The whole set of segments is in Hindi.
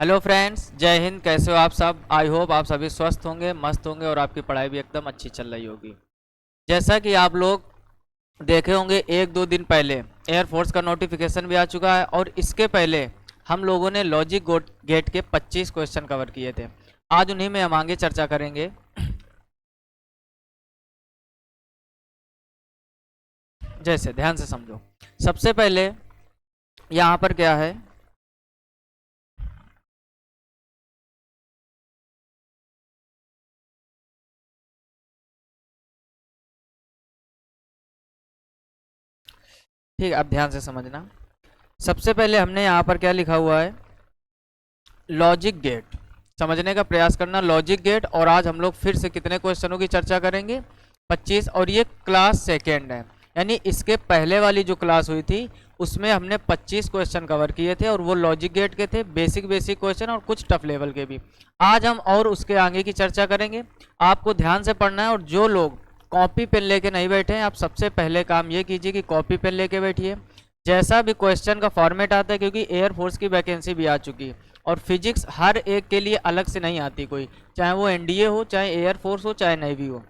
हेलो फ्रेंड्स, जय हिंद। कैसे हो आप सब? आई होप आप सभी स्वस्थ होंगे, मस्त होंगे और आपकी पढ़ाई भी एकदम अच्छी चल रही होगी। जैसा कि आप लोग देखे होंगे, एक दो दिन पहले एयरफोर्स का नोटिफिकेशन भी आ चुका है और इसके पहले हम लोगों ने लॉजिक गेट के 25 क्वेश्चन कवर किए थे। आज उन्हीं में हम आगे चर्चा करेंगे। जैसे ध्यान से समझो। सबसे पहले यहाँ पर क्या है, ठीक है, अब ध्यान से समझना। सबसे पहले हमने यहाँ पर क्या लिखा हुआ है, लॉजिक गेट। समझने का प्रयास करना, लॉजिक गेट। और आज हम लोग फिर से कितने क्वेश्चनों की चर्चा करेंगे? 25। और ये क्लास सेकेंड है, यानी इसके पहले वाली जो क्लास हुई थी उसमें हमने 25 क्वेश्चन कवर किए थे और वो लॉजिक गेट के थे, बेसिक बेसिक क्वेश्चन और कुछ टफ लेवल के भी। आज हम और उसके आगे की चर्चा करेंगे। आपको ध्यान से पढ़ना है और जो लोग कॉपी पेन लेके नहीं बैठे हैं, आप सबसे पहले काम ये कीजिए कि कॉपी पेन लेके बैठिए। जैसा भी क्वेश्चन का फॉर्मेट आता है, क्योंकि एयरफोर्स की वैकेंसी भी आ चुकी है और फिजिक्स हर एक के लिए अलग से नहीं आती कोई, चाहे वो एनडीए हो, चाहे एयरफोर्स हो, चाहे नेवी हो,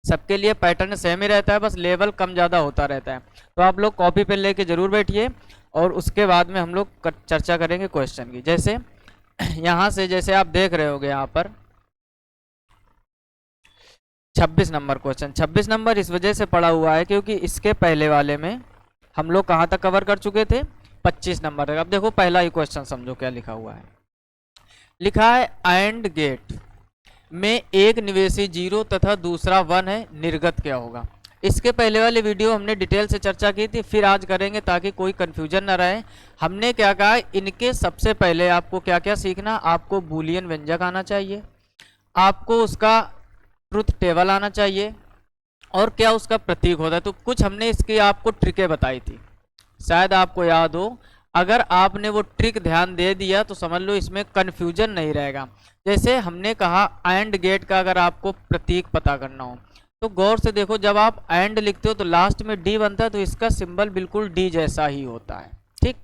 सबके लिए पैटर्न सेम ही रहता है, बस लेवल कम ज़्यादा होता रहता है। तो आप लोग कॉपी पेन लेके जरूर बैठिए और उसके बाद में हम लोग चर्चा करेंगे क्वेश्चन की। जैसे यहाँ से जैसे आप देख रहे होगे यहाँ पर 26 नंबर क्वेश्चन। 26 नंबर इस वजह से पड़ा हुआ है क्योंकि इसके पहले वाले में हम लोग कहाँ तक कवर कर चुके थे? 25 नंबर तक। अब देखो पहला ही क्वेश्चन समझो क्या लिखा हुआ है। लिखा है एंड गेट में एक निवेशी 0 तथा दूसरा 1 है, निर्गत क्या होगा? इसके पहले वाले वीडियो हमने डिटेल से चर्चा की थी, फिर आज करेंगे ताकि कोई कंफ्यूजन ना रहे। हमने क्या कहा, इनके सबसे पहले आपको क्या क्या सीखना, आपको बूलियन व्यंजक आना चाहिए, आपको उसका ट्रुथ टेबल आना चाहिए और क्या उसका प्रतीक होता है। तो कुछ हमने इसकी आपको ट्रिकें बताई थी, शायद आपको याद हो। अगर आपने वो ट्रिक ध्यान दे दिया तो समझ लो इसमें कन्फ्यूजन नहीं रहेगा। जैसे हमने कहा एंड गेट का अगर आपको प्रतीक पता करना हो तो गौर से देखो, जब आप एंड लिखते हो तो लास्ट में डी बनता है, तो इसका सिंबल बिल्कुल डी जैसा ही होता है, ठीक।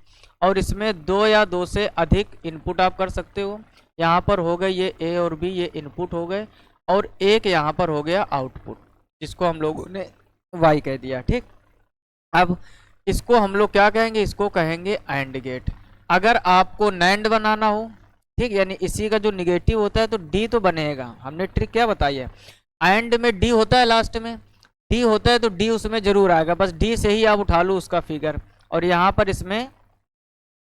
और इसमें 2 या 2 से अधिक इनपुट आप कर सकते हो। यहाँ पर हो गए ये ए और बी, ये इनपुट हो गए, और एक यहाँ पर हो गया आउटपुट, जिसको हम लोगों ने वाई कह दिया, ठीक। अब इसको हम लोग क्या कहेंगे, इसको कहेंगे एंड गेट। अगर आपको नैंड बनाना हो, ठीक, यानी इसी का जो निगेटिव होता है तो डी तो बनेगा। हमने ट्रिक क्या बताई है, एंड में डी होता है, लास्ट में डी होता है तो डी उसमें जरूर आएगा, बस डी से ही आप उठा लो उसका फिगर। और यहाँ पर इसमें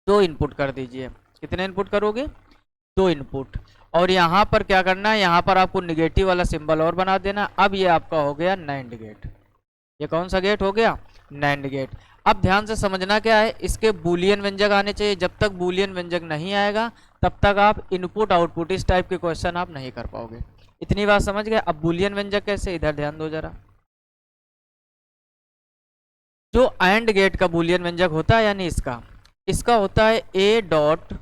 2 इनपुट कर दीजिए। कितने इनपुट करोगे? 2 इनपुट। और यहाँ पर क्या करना है, यहाँ पर आपको निगेटिव वाला सिंबल और बना देना। अब ये आपका हो गया नैंड गेट। ये कौन सा गेट हो गया? NAND gate. अब ध्यान से समझना क्या है, इसके बूलियन व्यंजक आने चाहिए। जब तक बूलियन व्यंजक नहीं आएगा तब तक आप इनपुट आउटपुट इस टाइप के क्वेश्चन आप नहीं कर पाओगे। इतनी बात समझ गए? अब बूलियन व्यंजक कैसे, इधर ध्यान दो जरा। जो एंड गेट का बूलियन व्यंजक होता है, यानी इसका इसका होता है A dot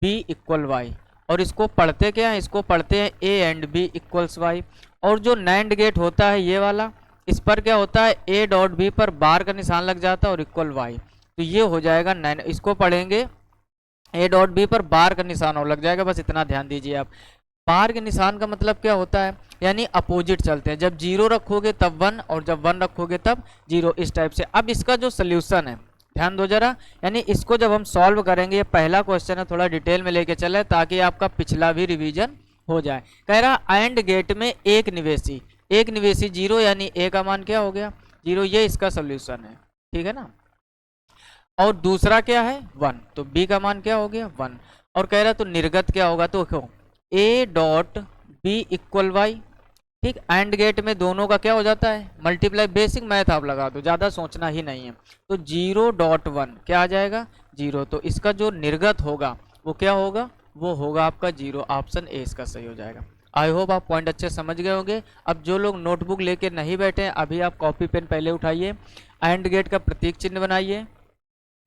B equal Y, और इसको पढ़ते क्या है, इसको पढ़ते हैं A and B equals Y. और जो नैंड गेट होता है ये वाला, इस पर क्या होता है, ए डॉट बी पर बार का निशान लग जाता है और इक्वल वाई, तो ये हो जाएगा नैंड। इसको पढ़ेंगे ए डॉट बी पर बार का निशान और लग जाएगा, बस इतना ध्यान दीजिए आप। बार के निशान का मतलब क्या होता है, यानी अपोजिट चलते हैं, जब 0 रखोगे तब 1 और जब 1 रखोगे तब 0, इस टाइप से। अब इसका जो सोल्यूशन है ध्यान दो जरा, यानी इसको जब हम सॉल्व करेंगे, ये पहला क्वेश्चन है, थोड़ा डिटेल में लेके चले ताकि आपका पिछला भी रिवीजन हो जाए। कह रहा एंड गेट में एक निवेशी 0, यानी ए का मान क्या हो गया, 0, ये इसका सोल्यूशन है, ठीक है ना। और दूसरा क्या है 1, तो बी का मान क्या हो गया 1। और कह रहा तो निर्गत क्या होगा, तो देखो A dot B equal Y, ठीक। एंड गेट में दोनों का क्या हो जाता है, मल्टीप्लाई। बेसिक मैथ आप लगा दो, ज़्यादा सोचना ही नहीं है। तो 0.1 क्या आ जाएगा 0, तो इसका जो निर्गत होगा वो क्या होगा, वो होगा आपका 0। ऑप्शन ए इसका सही हो जाएगा। आई होप आप पॉइंट अच्छे समझ गए होंगे। अब जो लोग नोटबुक लेके नहीं बैठे हैं, अभी आप कॉपी पेन पहले उठाइए, एंड गेट का प्रतीक चिन्ह बनाइए,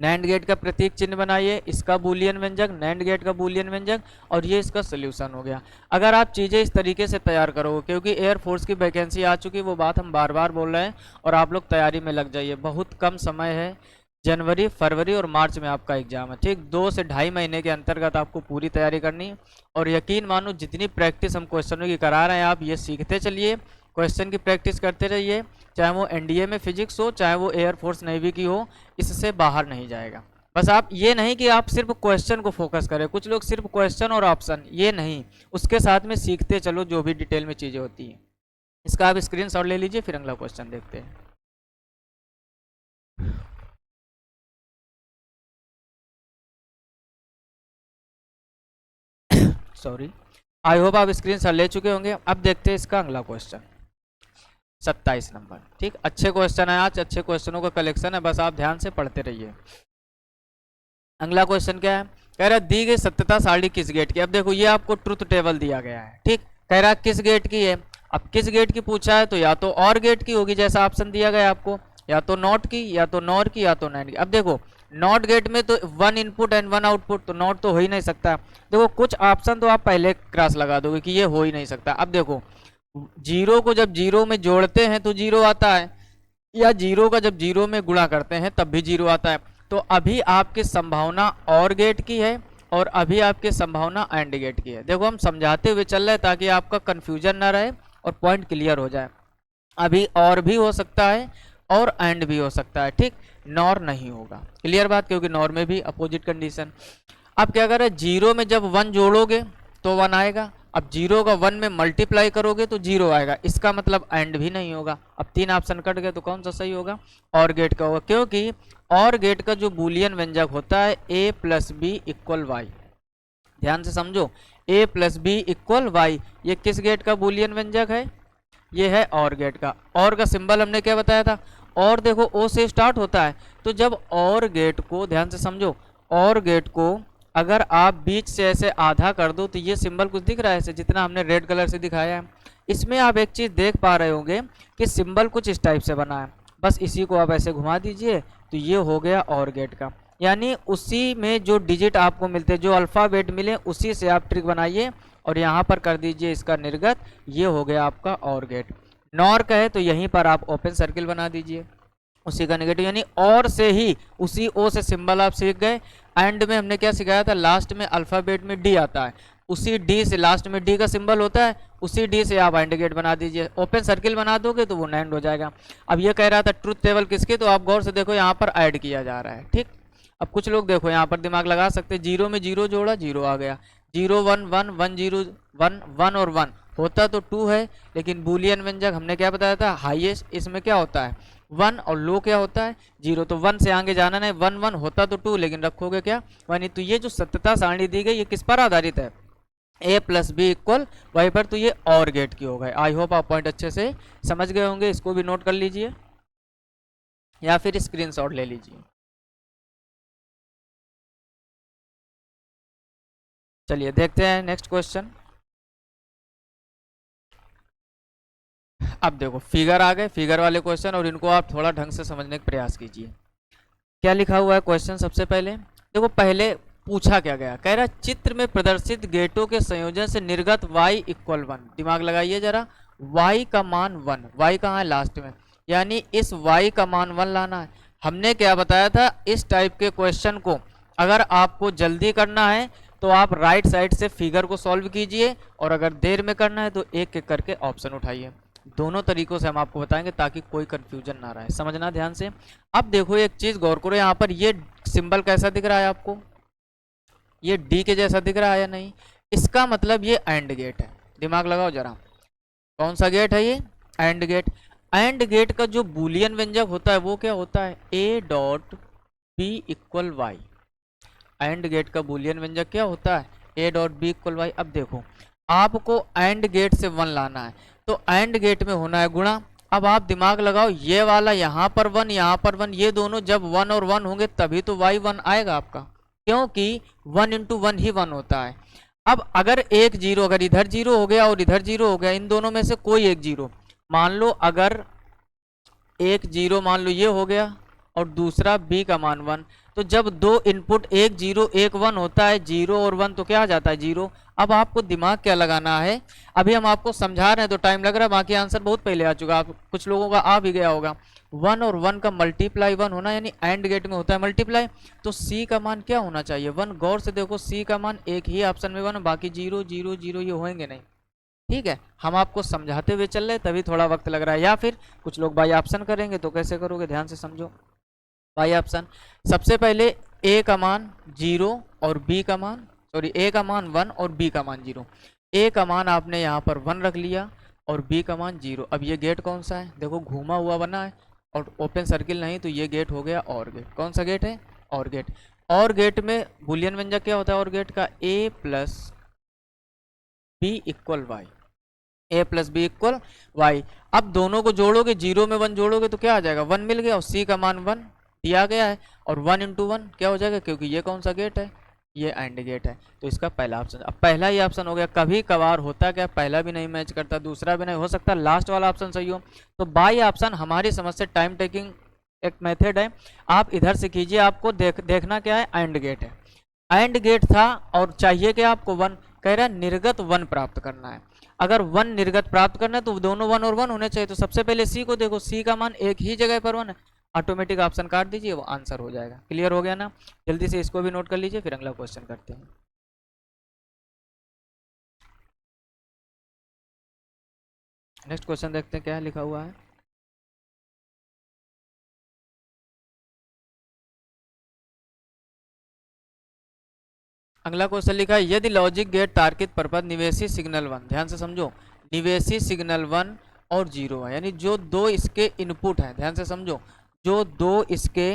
नैंड गेट का प्रतीक चिन्ह बनाइए, इसका बूलियन व्यंजक, नैंड गेट का बूलियन व्यंजक, और ये इसका सोल्यूशन हो गया। अगर आप चीज़ें इस तरीके से तैयार करोगे, क्योंकि एयरफोर्स की वैकेंसी आ चुकी है, वो बात हम बार बार बोल रहे हैं, और आप लोग तैयारी में लग जाइए, बहुत कम समय है। जनवरी, फरवरी और मार्च में आपका एग्जाम है, ठीक। 2 से 2.5 महीने के अंतर्गत आपको पूरी तैयारी करनी है। और यकीन मानो जितनी प्रैक्टिस हम क्वेश्चनों की करा रहे हैं, आप ये सीखते चलिए, क्वेश्चन की प्रैक्टिस करते रहिए, चाहे वो एनडीए में फिजिक्स हो, चाहे वो एयरफोर्स नेवी की हो, इससे बाहर नहीं जाएगा। बस आप ये नहीं कि आप सिर्फ क्वेश्चन को फोकस करें, कुछ लोग सिर्फ क्वेश्चन और ऑप्शन, ये नहीं, उसके साथ में सीखते चलो जो भी डिटेल में चीज़ें होती हैं। इसका आप स्क्रीनशॉट ले लीजिए, फिर अगला क्वेश्चन देखते हैं। सॉरी, आई होप आप स्क्रीनशॉट ले चुके होंगे। अब देखते हैं इसका अगला क्वेश्चन, 27 नंबर, ठीक। अच्छे क्वेश्चन है, आज अच्छे क्वेश्चनों का कलेक्शन है, बस आप ध्यान से पढ़ते रहिए। अगला क्वेश्चन क्या है, कह रहा है दी गई सत्यता सारणी किस गेट की। अब देखो ये आपको ट्रुथ टेबल दिया गया है, ठीक। कह रहा है किस गेट की है। अब किस गेट की पूछा है तो या तो और गेट की होगी, जैसा ऑप्शन दिया गया आपको, या तो नॉट की, या तो नॉर की, या तो नाइन की। अब देखो नॉट गेट में तो 1 इनपुट एंड 1 आउटपुट, तो नॉट तो हो ही नहीं सकता। देखो कुछ ऑप्शन तो आप पहले क्रॉस लगा दोगे कि ये हो ही नहीं सकता। अब देखो जीरो को जब जीरो में जोड़ते हैं तो जीरो आता है, या जीरो का जब जीरो में गुणा करते हैं तब भी जीरो आता है। तो अभी आपकी संभावना और गेट की है, और अभी आपकी संभावना एंड गेट की है। देखो हम समझाते हुए चल रहे हैं ताकि आपका कंफ्यूजन ना रहे और पॉइंट क्लियर हो जाए। अभी और भी हो सकता है और एंड भी हो सकता है, ठीक। नॉर नहीं होगा, क्लियर बात, क्योंकि नॉर में भी अपोजिट कंडीशन। अब क्या करें, जीरो में जब 1 जोड़ोगे तो 1 आएगा। अब जीरो का 1 में मल्टीप्लाई करोगे तो 0 आएगा, इसका मतलब एंड भी नहीं होगा। अब 3 ऑप्शन कट गए तो कौन सा सही होगा, और गेट का होगा, क्योंकि और गेट का जो बूलियन व्यंजक होता है a + b = y। ध्यान से समझो, a + b = y, ये किस गेट का बूलियन व्यंजक है, ये है और गेट का। और का सिंबल हमने क्या बताया था, और देखो ओ से स्टार्ट होता है, तो जब और गेट को, ध्यान से समझो, और गेट को अगर आप बीच से ऐसे आधा कर दो तो ये सिंबल कुछ दिख रहा है ऐसे, जितना हमने रेड कलर से दिखाया है। इसमें आप एक चीज़ देख पा रहे होंगे कि सिंबल कुछ इस टाइप से बना है, बस इसी को आप ऐसे घुमा दीजिए तो ये हो गया और गेट का। यानी उसी में जो डिजिट आपको मिलते हैं, जो अल्फ़ाबेट मिले, उसी से आप ट्रिक बनाइए और यहाँ पर कर दीजिए इसका निर्गत, ये हो गया आपका और गेट। नॉर का है तो यहीं पर आप ओपन सर्किल बना दीजिए, उसी का नेगेटिव, यानी और से ही उसी ओ से सिंबल आप सीख गए। एंड में हमने क्या सिखाया था, लास्ट में अल्फ़ाबेट में डी आता है, उसी डी से, लास्ट में डी का सिंबल होता है, उसी डी से आप एंड गेट बना दीजिए, ओपन सर्किल बना दोगे तो वो नैंड हो जाएगा। अब ये कह रहा था ट्रुथ टेबल किसकी, तो आप गौर से देखो यहाँ पर ऐड किया जा रहा है, ठीक। अब कुछ लोग देखो यहाँ पर दिमाग लगा सकते हैं, जीरो में जीरो जोड़ा, जीरो आ गया, 0 1 1 1 0 1 1 और 1 होता तो 2 है, लेकिन बूलियन व्यंजक हमने क्या बताया था, हाईएस्ट, इसमें क्या होता है 1 और लो क्या होता है 0, तो 1 से आगे जाना नहीं, 1 1 होता तो 2, लेकिन रखोगे क्या 1। तो ये जो सत्यता सारणी दी गई ये किस पर आधारित है, a + b = y पर, तो ये और गेट की हो गए। आई होप आप पॉइंट अच्छे से समझ गए होंगे, इसको भी नोट कर लीजिए या फिर स्क्रीनशॉट ले लीजिए। चलिए देखते हैं नेक्स्ट क्वेश्चन। अब देखो फिगर आ गए, फिगर वाले क्वेश्चन, और इनको आप थोड़ा ढंग से समझने का प्रयास कीजिए। क्या लिखा हुआ है क्वेश्चन, सबसे पहले देखो, पहले पूछा क्या गया, कह रहा चित्र में प्रदर्शित गेटों के संयोजन से निर्गत y = 1। दिमाग लगाइए जरा, y का मान 1, y कहाँ है लास्ट में, यानी इस y का मान 1 लाना है। हमने क्या बताया था, इस टाइप के क्वेश्चन को अगर आपको जल्दी करना है तो आप राइट साइड से फिगर को सॉल्व कीजिए, और अगर देर में करना है तो एक एक करके ऑप्शन उठाइए। दोनों तरीकों से हम आपको बताएंगे ताकि कोई कंफ्यूजन ना रहे, समझना ध्यान से। अब देखो एक चीज गौर करो, यहाँ पर ये सिंबल कैसा दिख रहा है आपको, ये डी के जैसा दिख रहा है या नहीं, इसका मतलब ये एंड गेट है। दिमाग लगाओ जरा, कौन सा गेट है ये, एंड गेट। एंड गेट का जो बूलियन व्यंजक होता है वो क्या होता है, a.b = y। एंड गेट का बूलियन व्यंजक क्या होता है, a.b = y। अब देखो आपको एंड गेट से 1 लाना है, तो एंड गेट में होना है गुणा। अब आप दिमाग लगाओ, ये वाला यहाँ पर 1, यहाँ पर 1, ये दोनों जब 1 और 1 होंगे तभी तो y 1 आएगा आपका, क्योंकि 1 × 1 ही 1 होता है। अब अगर एक जीरो, अगर इधर 0 हो गया और इधर 0 हो गया, इन दोनों में से कोई एक 0, मान लो अगर एक 0 मान लो ये हो गया और दूसरा b का मान 1, तो जब दो इनपुट एक 0 एक 1 होता है, 0 और 1, तो क्या आ जाता है 0। अब आपको दिमाग क्या लगाना है, अभी हम आपको समझा रहे हैं तो टाइम लग रहा है, बाकी आंसर बहुत पहले आ चुका, आप कुछ लोगों का आ भी गया होगा। 1 और 1 का मल्टीप्लाई 1 होना, यानी एंड गेट में होता है मल्टीप्लाई, तो सी का मान क्या होना चाहिए 1। गौर से देखो सी का मान एक ही ऑप्शन में 1, बाकी 0 0 0 ये होंगे नहीं। ठीक है, हम आपको समझाते हुए चल रहे तभी थोड़ा वक्त लग रहा है, या फिर कुछ लोग बाई ऑप्शन करेंगे तो कैसे करोगे, ध्यान से समझो। बाई ऑप्शन सबसे पहले ए का मान 0 और बी का मान, सॉरी ए का मान 1 और बी का मान 0। ए का मान आपने यहाँ पर 1 रख लिया और बी का मान 0। अब ये गेट कौन सा है, देखो घूमा हुआ बना है और ओपन सर्किल नहीं, तो ये गेट हो गया और गेट। कौन सा गेट है, और गेट। और गेट में बुलियन व्यंजक क्या होता है और गेट का, ए प्लस बी इक्वल वाई, ए प्लस बी इक्वल वाई। अब दोनों को जोड़ोगे, 0 में 1 जोड़ोगे तो क्या आ जाएगा 1 मिल गया, और सी का मान 1 दिया गया है, और 1 इंटू 1 क्या हो जाएगा, क्योंकि ये कौन सा गेट है, ये एंड गेट है, तो इसका पहला ऑप्शन। अब पहला ही ऑप्शन हो गया। कभी कभार होता क्या, पहला भी नहीं मैच करता, दूसरा भी नहीं, हो सकता लास्ट वाला ऑप्शन सही हो। तो बाई ऑप्शन हमारी समझ से टाइम टेकिंग एक मेथड है, आप इधर से कीजिए। आपको देखना क्या है, एंड गेट है, एंड गेट था और चाहिए क्या आपको 1, कह रहा है निर्गत 1 प्राप्त करना है। अगर 1 निर्गत प्राप्त करना है तो दोनों 1 और 1 होने चाहिए। तो सबसे पहले सी को देखो, सी का मान एक ही जगह पर 1 है, ऑटोमेटिक ऑप्शन काट दीजिए, वो आंसर हो जाएगा। क्लियर हो गया ना, जल्दी से इसको भी नोट कर लीजिए, फिर अगला क्वेश्चन करते हैं। नेक्स्ट क्वेश्चन देखते हैं क्या लिखा हुआ है। अगला क्वेश्चन लिखा है, यदि लॉजिक गेट तार्किक परपथ निवेशी सिग्नल 1, ध्यान से समझो, निवेशी सिग्नल 1 और 0 है, यानी जो दो इसके इनपुट हैं, ध्यान से समझो, जो दो इसके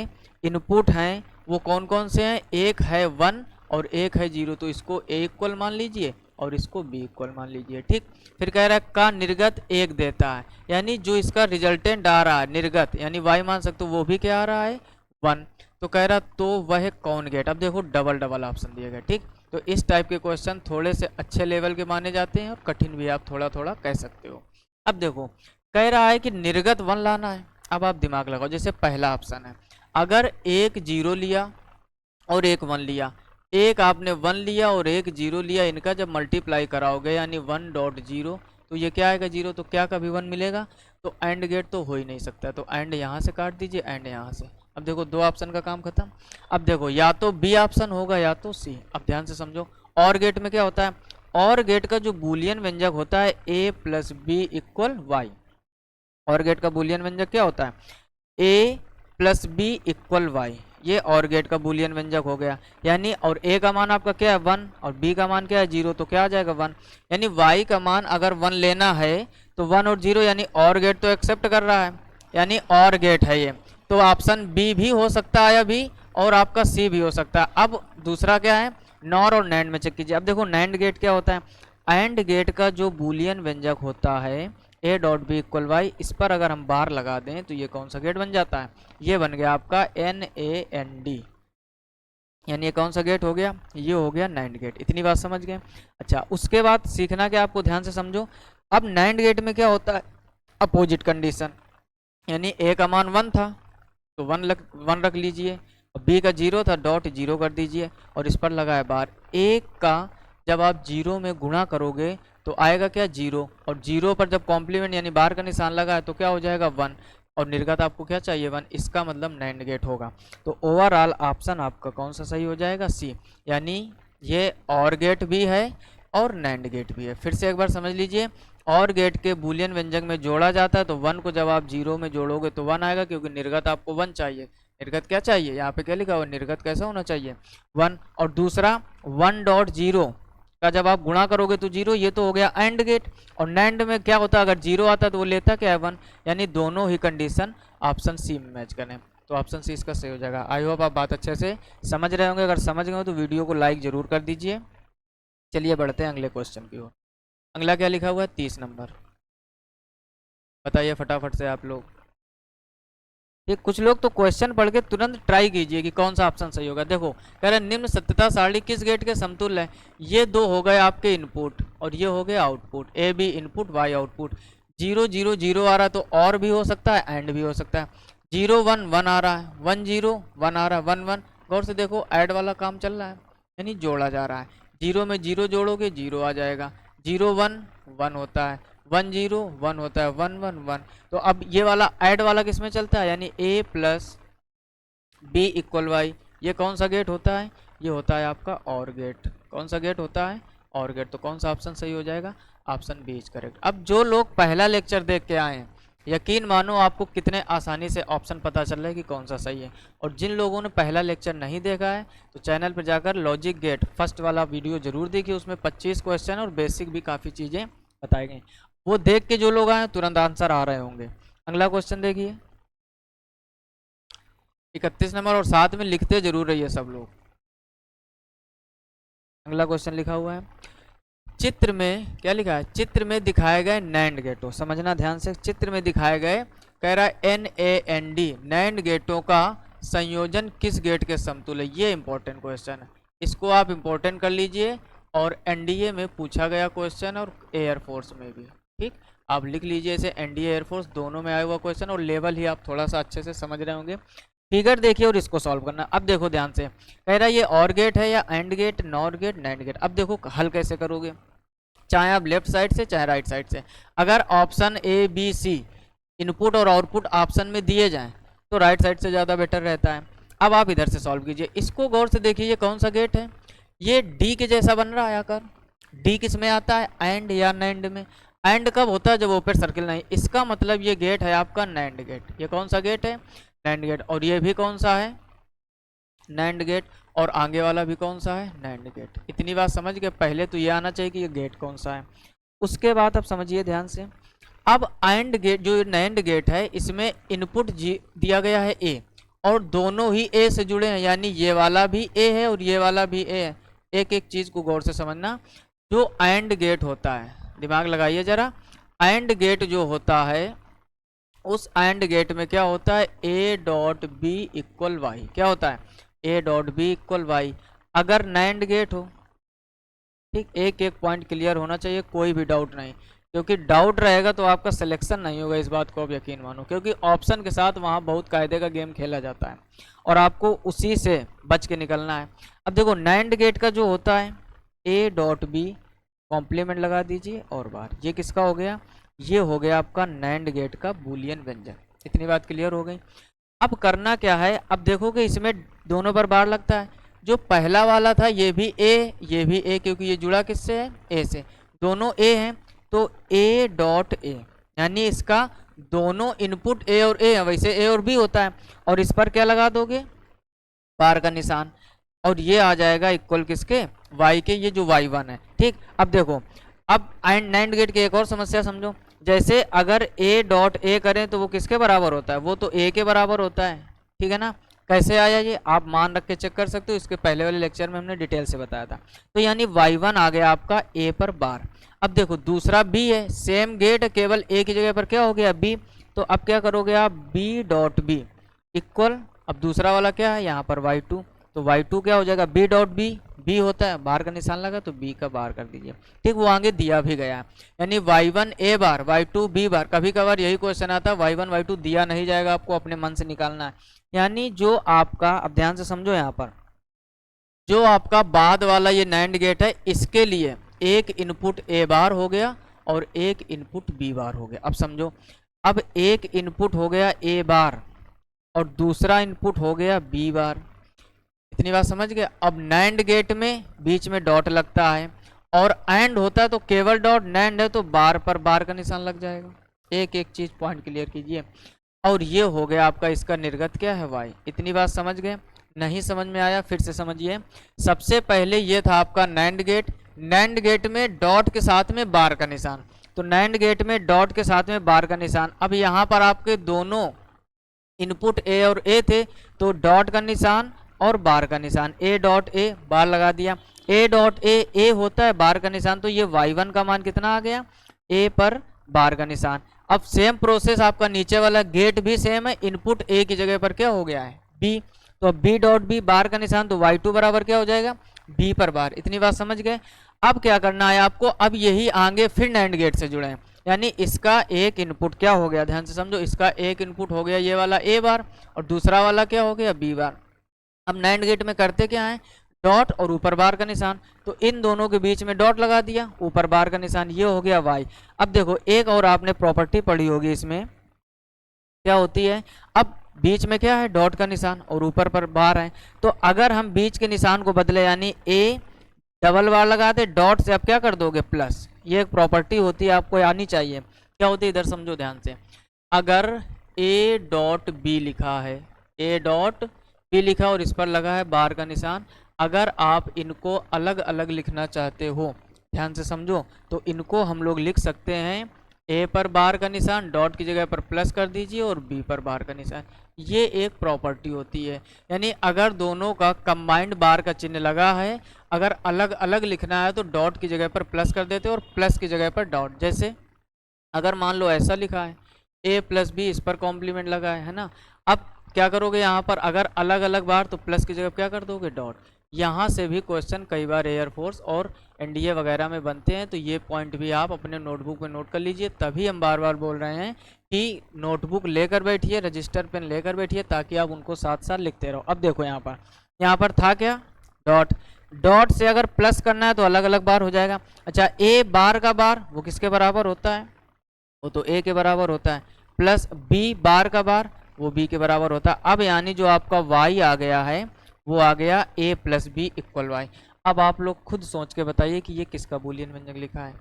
इनपुट हैं वो कौन कौन से हैं, एक है 1 और एक है 0, तो इसको ए इक्वल मान लीजिए और इसको बी इक्वल मान लीजिए। ठीक, फिर कह रहा है का निर्गत 1 देता है, यानी जो इसका रिजल्टेंट आ रहा है निर्गत, यानी वाई मान सकते हो, वो भी क्या आ रहा है 1। तो कह रहा तो वह कौन गेट। अब देखो डबल डबल ऑप्शन दिए गए। ठीक, तो इस टाइप के क्वेश्चन थोड़े से अच्छे लेवल के माने जाते हैं और कठिन भी आप थोड़ा थोड़ा कह सकते हो। अब देखो कह रहा है कि निर्गत 1 लाना है। अब आप दिमाग लगाओ, जैसे पहला ऑप्शन है, अगर एक 0 लिया और एक 1 लिया, एक आपने 1 लिया और एक 0 लिया, इनका जब मल्टीप्लाई कराओगे यानी 1.0, तो ये क्या आएगा 0, तो क्या कभी 1 मिलेगा, तो एंड गेट तो हो ही नहीं सकता। तो एंड यहाँ से काट दीजिए, एंड यहाँ से। अब देखो दो ऑप्शन का काम खत्म। अब देखो या तो बी ऑप्शन होगा या तो सी। अब ध्यान से समझो, और गेट में क्या होता है, और गेट का जो बूलियन व्यंजक होता है ए plus B equal Y. OR gate का बूलियन व्यंजक क्या होता है, ए प्लस बी इक्वल वाई, ये और गेट का बूलियन व्यंजक हो गया। यानी और ए का मान आपका क्या है 1 और बी का मान क्या है 0, तो क्या आ जाएगा 1। यानी वाई का मान अगर 1 लेना है तो 1 और 0, यानी और गेट तो एक्सेप्ट कर रहा है, यानी और गेट है ये, तो ऑप्शन बी भी हो सकता है अभी और आपका सी भी हो सकता है। अब दूसरा क्या है, नॉर और नैंड में चेक कीजिए। अब देखो नैंड गेट क्या होता है, एंड गेट का जो बूलियन व्यंजक होता है A dot B equal Y, इस पर अगर हम बार लगा दें तो ये कौन सा गेट बन जाता है, ये बन गया आपका NAND, यानी ये कौन सा गेट हो गया, ये हो गया नैंड गेट। इतनी बात समझ गए। अच्छा उसके बाद सीखना क्या आपको, ध्यान से समझो। अब नैंड गेट में क्या होता है, अपोजिट कंडीशन, यानी ए का मान 1 था तो 1 रख लीजिए, और बी का 0 था डॉट 0 कर दीजिए, और इस पर लगाए बार। एक का जब आप 0 में गुणा करोगे तो आएगा क्या 0, और 0 पर जब कॉम्प्लीमेंट यानी बार का निशान लगा है तो क्या हो जाएगा 1, और निर्गत आपको क्या चाहिए 1, इसका मतलब नैंड गेट होगा। तो ओवरऑल ऑप्शन आपका कौन सा सही हो जाएगा, सी, यानी ये और गेट भी है और नैंड गेट भी है। फिर से एक बार समझ लीजिए, और गेट के बूलियन व्यंजक में जोड़ा जाता है तो 1 को जब आप 0 में जोड़ोगे तो 1 आएगा, क्योंकि निर्गत आपको 1 चाहिए। निर्गत क्या चाहिए, यहाँ पे क्या लिखा हुआ, निर्गत कैसा होना चाहिए 1। और दूसरा 1.0 का जब आप गुणा करोगे तो 0, ये तो हो गया एंड गेट। और नैंड में क्या होता है, अगर 0 आता तो वो लेता क्या है 1, यानी दोनों ही कंडीशन ऑप्शन सी में मैच करें, तो ऑप्शन सी इसका सही हो जाएगा। आई होप आप बात अच्छे से समझ रहे होंगे। अगर समझ गए हो तो वीडियो को लाइक जरूर कर दीजिए। चलिए बढ़ते हैं अगले क्वेश्चन की ओर। अगला क्या लिखा हुआ है, 30 नंबर, बताइए फटाफट से आप लोग। ये कुछ लोग तो क्वेश्चन पढ़ के तुरंत ट्राई कीजिए कि कौन सा ऑप्शन सही होगा। देखो कह रहे निम्न सत्यता सारणी किस गेट के समतुल्य है, ये दो हो गए आपके इनपुट और ये हो गए output, A B input Y output. 0 0 0 आ रहा है तो और भी हो सकता है एंड भी हो सकता है। 0 1 1 आ रहा है, 1 0 1 आ रहा है, 1 1। गौर से देखो ऐड वाला काम चल रहा है, यानी जोड़ा जा रहा है। 0 में 0 जोड़ोगे 0 आ जाएगा, 0 1 1 होता है, 1 0 1 होता है 1 1 1। तो अब ये वाला ऐड वाला किस में चलता है, यानी a plus B equal Y. ये कौन सा गेट होता है, ये होता है आपका और गेट। कौन सा गेट होता है, और गेट। तो कौन सा ऑप्शन सही हो जाएगा, ऑप्शन बी इज करेक्ट। अब जो लोग पहला लेक्चर देख के आए हैं, यकीन मानो आपको कितने आसानी से ऑप्शन पता चल रहा है कि कौन सा सही है। और जिन लोगों ने पहला लेक्चर नहीं देखा है तो चैनल पर जाकर लॉजिक गेट फर्स्ट वाला वीडियो जरूर देखिए, उसमें 25 क्वेश्चन और बेसिक भी काफ़ी चीज़ें बताई गई। वो देख के जो लोग आए तुरंत आंसर आ रहे होंगे। अगला क्वेश्चन देखिए 31 नंबर, और साथ में लिखते जरूर रहिए सब लोग। अगला क्वेश्चन लिखा हुआ है, चित्र में क्या लिखा है, चित्र में दिखाए गए नैंड गेटों, समझना ध्यान से, चित्र में दिखाए गए, कह रहा है NAND नैंड गेटों का संयोजन किस गेट के समतुल्य है। ये इंपॉर्टेंट क्वेश्चन है, इसको आप इंपॉर्टेंट कर लीजिए। और NDA में पूछा गया क्वेश्चन और एयरफोर्स में भी, ठीक, आप लिख लीजिए इसे, NDA एयरफोर्स दोनों में आया हुआ क्वेश्चन, और लेवल ही आप थोड़ा सा अच्छे से समझ रहे होंगे। फिगर देखिए और इसको सॉल्व करना। अब देखो ध्यान से, कह रहा है ये और गेट है या AND gate, NOR gate, NAND gate. अब देखो हल कैसे करोगे, चाहे आप लेफ्ट साइड से चाहे राइट साइड से। अगर ऑप्शन ABC इनपुट और आउटपुट ऑप्शन में दिए जाएं तो राइट साइड से ज़्यादा बेटर रहता है। अब आप इधर से सॉल्व कीजिए, इसको गौर से देखिए, ये कौन सा गेट है, ये D के जैसा बन रहा है आकर। D किस में आता है, एंड या नैंड में। एंड कब होता है, जब ओपन सर्किल नहीं। इसका मतलब ये गेट है आपका नैंड गेट। ये कौन सा गेट है, नैंड गेट। और ये भी कौन सा है, नैंड गेट। और आगे वाला भी कौन सा है, नैंड गेट। इतनी बात समझ गए, पहले तो ये आना चाहिए कि ये गेट कौन सा है। उसके बाद अब समझिए ध्यान से, अब एंड गेट जो नैंड गेट है इसमें इनपुट दिया गया है A, और दोनों ही A से जुड़े हैं, यानी ये वाला भी A है और ये वाला भी A है। एक एक चीज़ को गौर से समझना। जो एंड गेट होता है, दिमाग लगाइए जरा, एंड गेट जो होता है उस एंड गेट में क्या होता है, A.B इक्वल वाई। क्या होता है, A.B इक्वल वाई। अगर नैंड गेट हो, ठीक, एक एक पॉइंट क्लियर होना चाहिए, कोई भी डाउट नहीं, क्योंकि डाउट रहेगा तो आपका सिलेक्शन नहीं होगा। इस बात को आप यकीन मानो, क्योंकि ऑप्शन के साथ वहाँ बहुत कायदे का गेम खेला जाता है और आपको उसी से बच के निकलना है। अब देखो नैंड गेट का जो होता है A.B कॉम्प्लीमेंट लगा दीजिए और बार, ये किसका हो गया, ये हो गया आपका नैंड गेट का बूलियन व्यंजक। इतनी बात क्लियर हो गई। अब करना क्या है, अब देखो कि इसमें दोनों पर बार लगता है। जो पहला वाला था ये भी A, ये भी A, क्योंकि ये जुड़ा किससे है, A से, दोनों A हैं, तो A.A यानी इसका दोनों इनपुट A और A है, वैसे A और B होता है, और इस पर क्या लगा दोगे, बार का निशान, और ये आ जाएगा इक्वल किसके, Y के, ये जो Y1 है, ठीक। अब देखो, अब नैंड गेट की एक और समस्या समझो, जैसे अगर A.A करें तो वो किसके बराबर होता है, वो तो A के बराबर होता है, ठीक है ना। कैसे आया ये आप मान रख के चेक कर सकते हो, इसके पहले वाले लेक्चर में हमने डिटेल से बताया था। तो यानी Y1 आ गया आपका A पर बार। अब देखो दूसरा B है, सेम गेट, केवल A की जगह पर क्या हो गया, B। तो अब क्या करोगे आप, B.B इक्वल, अब दूसरा वाला क्या है यहाँ पर Y2, तो Y2 क्या हो जाएगा, B.B, B होता है, बार का निशान लगा तो B का बार कर दीजिए, ठीक। वो आगे दिया भी गया, यानी Y1 A bar, Y2 B बार। कभी कभार यही क्वेश्चन आता है, Y1 Y2 दिया नहीं जाएगा, आपको अपने मन से निकालना है। यानी जो आपका, अब ध्यान से समझो, यहाँ पर जो आपका बाद वाला ये नैंड गेट है, इसके लिए एक इनपुट A बार हो गया और एक इनपुट B बार हो गया। अब समझो, अब एक इनपुट हो गया A बार और दूसरा इनपुट हो गया B बार। इतनी बात समझ गए। अब नैंड गेट में बीच में डॉट लगता है, और एंड होता है तो केवल डॉट, नैंड है तो बार पर बार का निशान लग जाएगा। एक एक चीज पॉइंट क्लियर कीजिए। और ये हो गया आपका, इसका निर्गत क्या है, Y। इतनी बात समझ गए, नहीं समझ में आया फिर से समझिए। सबसे पहले ये था आपका नैंड गेट, नैंड गेट में डॉट के साथ में बार का निशान, तो नैंड गेट में डॉट के साथ में बार का निशान। अब यहाँ पर आपके दोनों इनपुट A और A थे, तो डॉट का निशान और बार का निशान, A.A बार लगा दिया, A.A होता है बार का निशान, तो ये Y1 का मान कितना आ गया, A पर बार का निशान। अब सेम प्रोसेस आपका नीचे वाला गेट भी सेम है, इनपुट A की जगह पर क्या हो गया है, B, तो B.B बार का निशान, तो Y2 बराबर क्या हो जाएगा, B पर बार। इतनी बात समझ गए। अब क्या करना है आपको, अब यही आगे फिर नैंड गेट से जुड़े हैं, यानी इसका एक इनपुट क्या हो गया, ध्यान से समझो, इसका एक इनपुट हो गया ये वाला A बार और दूसरा वाला क्या हो गया, B बार। अब नैंड गेट में करते क्या है, डॉट और ऊपर बार का निशान, तो इन दोनों के बीच में डॉट लगा दिया, ऊपर बार का निशान, ये हो गया y। अब देखो एक और आपने प्रॉपर्टी पढ़ी होगी इसमें, क्या होती है, अब बीच में क्या है, डॉट का निशान और ऊपर पर बार है, तो अगर हम बीच के निशान को बदले यानी ए डबल बार लगा दे, डॉट से आप क्या कर दोगे प्लस, ये एक प्रॉपर्टी होती है, आपको आनी चाहिए। क्या होती है इधर समझो ध्यान से, अगर ए डॉट बी लिखा है, ए डॉट बी लिखा और इस पर लगा है बार का निशान, अगर आप इनको अलग अलग लिखना चाहते हो, ध्यान से समझो, तो इनको हम लोग लिख सकते हैं ए पर बार का निशान डॉट की जगह पर प्लस कर दीजिए और बी पर बार का निशान, ये एक प्रॉपर्टी होती है। यानी अगर दोनों का कंबाइंड बार का चिन्ह लगा है, अगर अलग अलग लिखना है तो डॉट की जगह पर प्लस कर देते और प्लस की जगह पर डॉट। जैसे अगर मान लो ऐसा लिखा है ए प्लस बी, इस पर कॉम्प्लीमेंट लगा है ना, अब क्या करोगे यहाँ पर अगर अलग अलग बार, तो प्लस की जगह क्या कर दोगे डॉट। यहाँ से भी क्वेश्चन कई बार एयरफोर्स और एनडीए वगैरह में बनते हैं, तो ये पॉइंट भी आप अपने नोटबुक में नोट कर लीजिए। तभी हम बार बार बोल रहे हैं कि नोटबुक लेकर बैठिए, रजिस्टर पेन लेकर बैठिए, ताकि आप उनको साथ साथ लिखते रहो। अब देखो यहाँ पर था क्या, डॉट, डॉट से अगर प्लस करना है तो अलग अलग बार हो जाएगा। अच्छा ए बार का बार वो किसके बराबर होता है, वो तो ए के बराबर होता है, प्लस बी बार का बार वो बी के बराबर होता है। अब यानी जो आपका y आ गया है वो आ गया a plus B equal Y. अब आप लोग खुद सोच के बताइए कि ये किसका बूलियन व्यंजक लिखा है,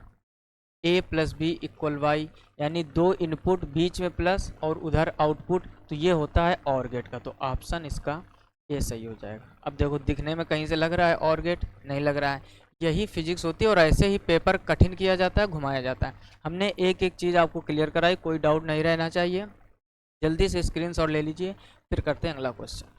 a plus B equal Y, यानी दो इनपुट बीच में प्लस और उधर आउटपुट, तो ये होता है और गेट का, तो ऑप्शन इसका ए सही हो जाएगा। अब देखो दिखने में कहीं से लग रहा है और गेट, नहीं लग रहा है, यही फिजिक्स होती है और ऐसे ही पेपर कठिन किया जाता है, घुमाया जाता है। हमने एक एक चीज़ आपको क्लियर कराई, कोई डाउट नहीं रहना चाहिए। जल्दी से स्क्रीनशॉट ले लीजिए, फिर करते हैं अगला क्वेश्चन।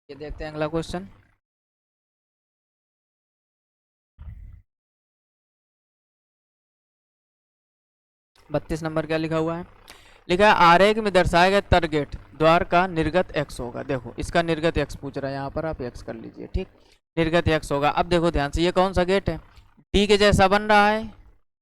ये देखते हैं अगला क्वेश्चन। बत्तीस नंबर क्या लिखा हुआ है, लिखा है आरेख में दर्शाए गए तरगेट द्वार का निर्गत x होगा। देखो इसका निर्गत x पूछ रहा है, यहाँ पर आप x कर लीजिए, ठीक, निर्गत x होगा। अब देखो ध्यान से, ये कौन सा गेट है, डी के जैसा बन रहा है,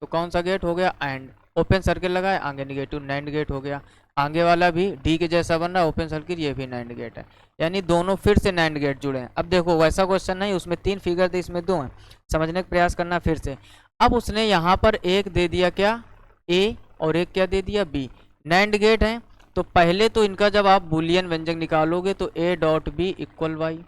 तो कौन सा गेट हो गया, एंड, ओपन सर्किल लगा है, आगे निगेटिव नैंड गेट हो गया। आगे वाला भी डी के जैसा बन रहा है, ओपन सर्किल, ये भी नैंड गेट है, यानी दोनों फिर से नैंड गेट जुड़े हैं। अब देखो वैसा क्वेश्चन नहीं, उसमें 3 फिगर थे, इसमें 2 हैं, समझने का प्रयास करना फिर से। अब उसने यहाँ पर एक दे दिया क्या, ए, और एक क्या दे दिया, बी, नैंड गेट है, तो पहले तो इनका जब आप बूलियन व्यंजक निकालोगे तो A dot B equal Y,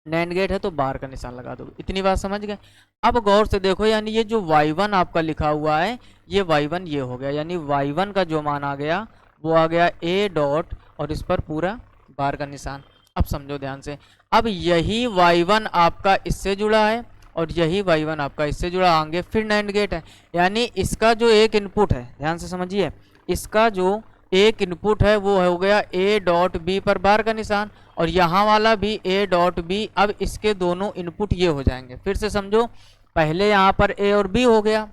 NAND gate है तो बार का निशान लगा दोगे। इतनी बात समझ गए। अब गौर से देखो, यानी ये जो y1 आपका लिखा हुआ है, ये y1 ये हो गया, यानी y1 का जो मान आ गया वो आ गया a डॉट और इस पर पूरा बार का निशान। अब समझो ध्यान से, अब यही y1 आपका इससे जुड़ा है और यही y1 आपका इससे जुड़ा, आगे फिर नैंड गेट है, यानी इसका जो एक इनपुट है, ध्यान से समझिए, इसका जो एक इनपुट है वो हो गया a डॉट बी पर बार का निशान, और यहाँ वाला भी a डॉट बी। अब इसके दोनों इनपुट ये हो जाएंगे, फिर से समझो, पहले यहाँ पर a और b हो गया,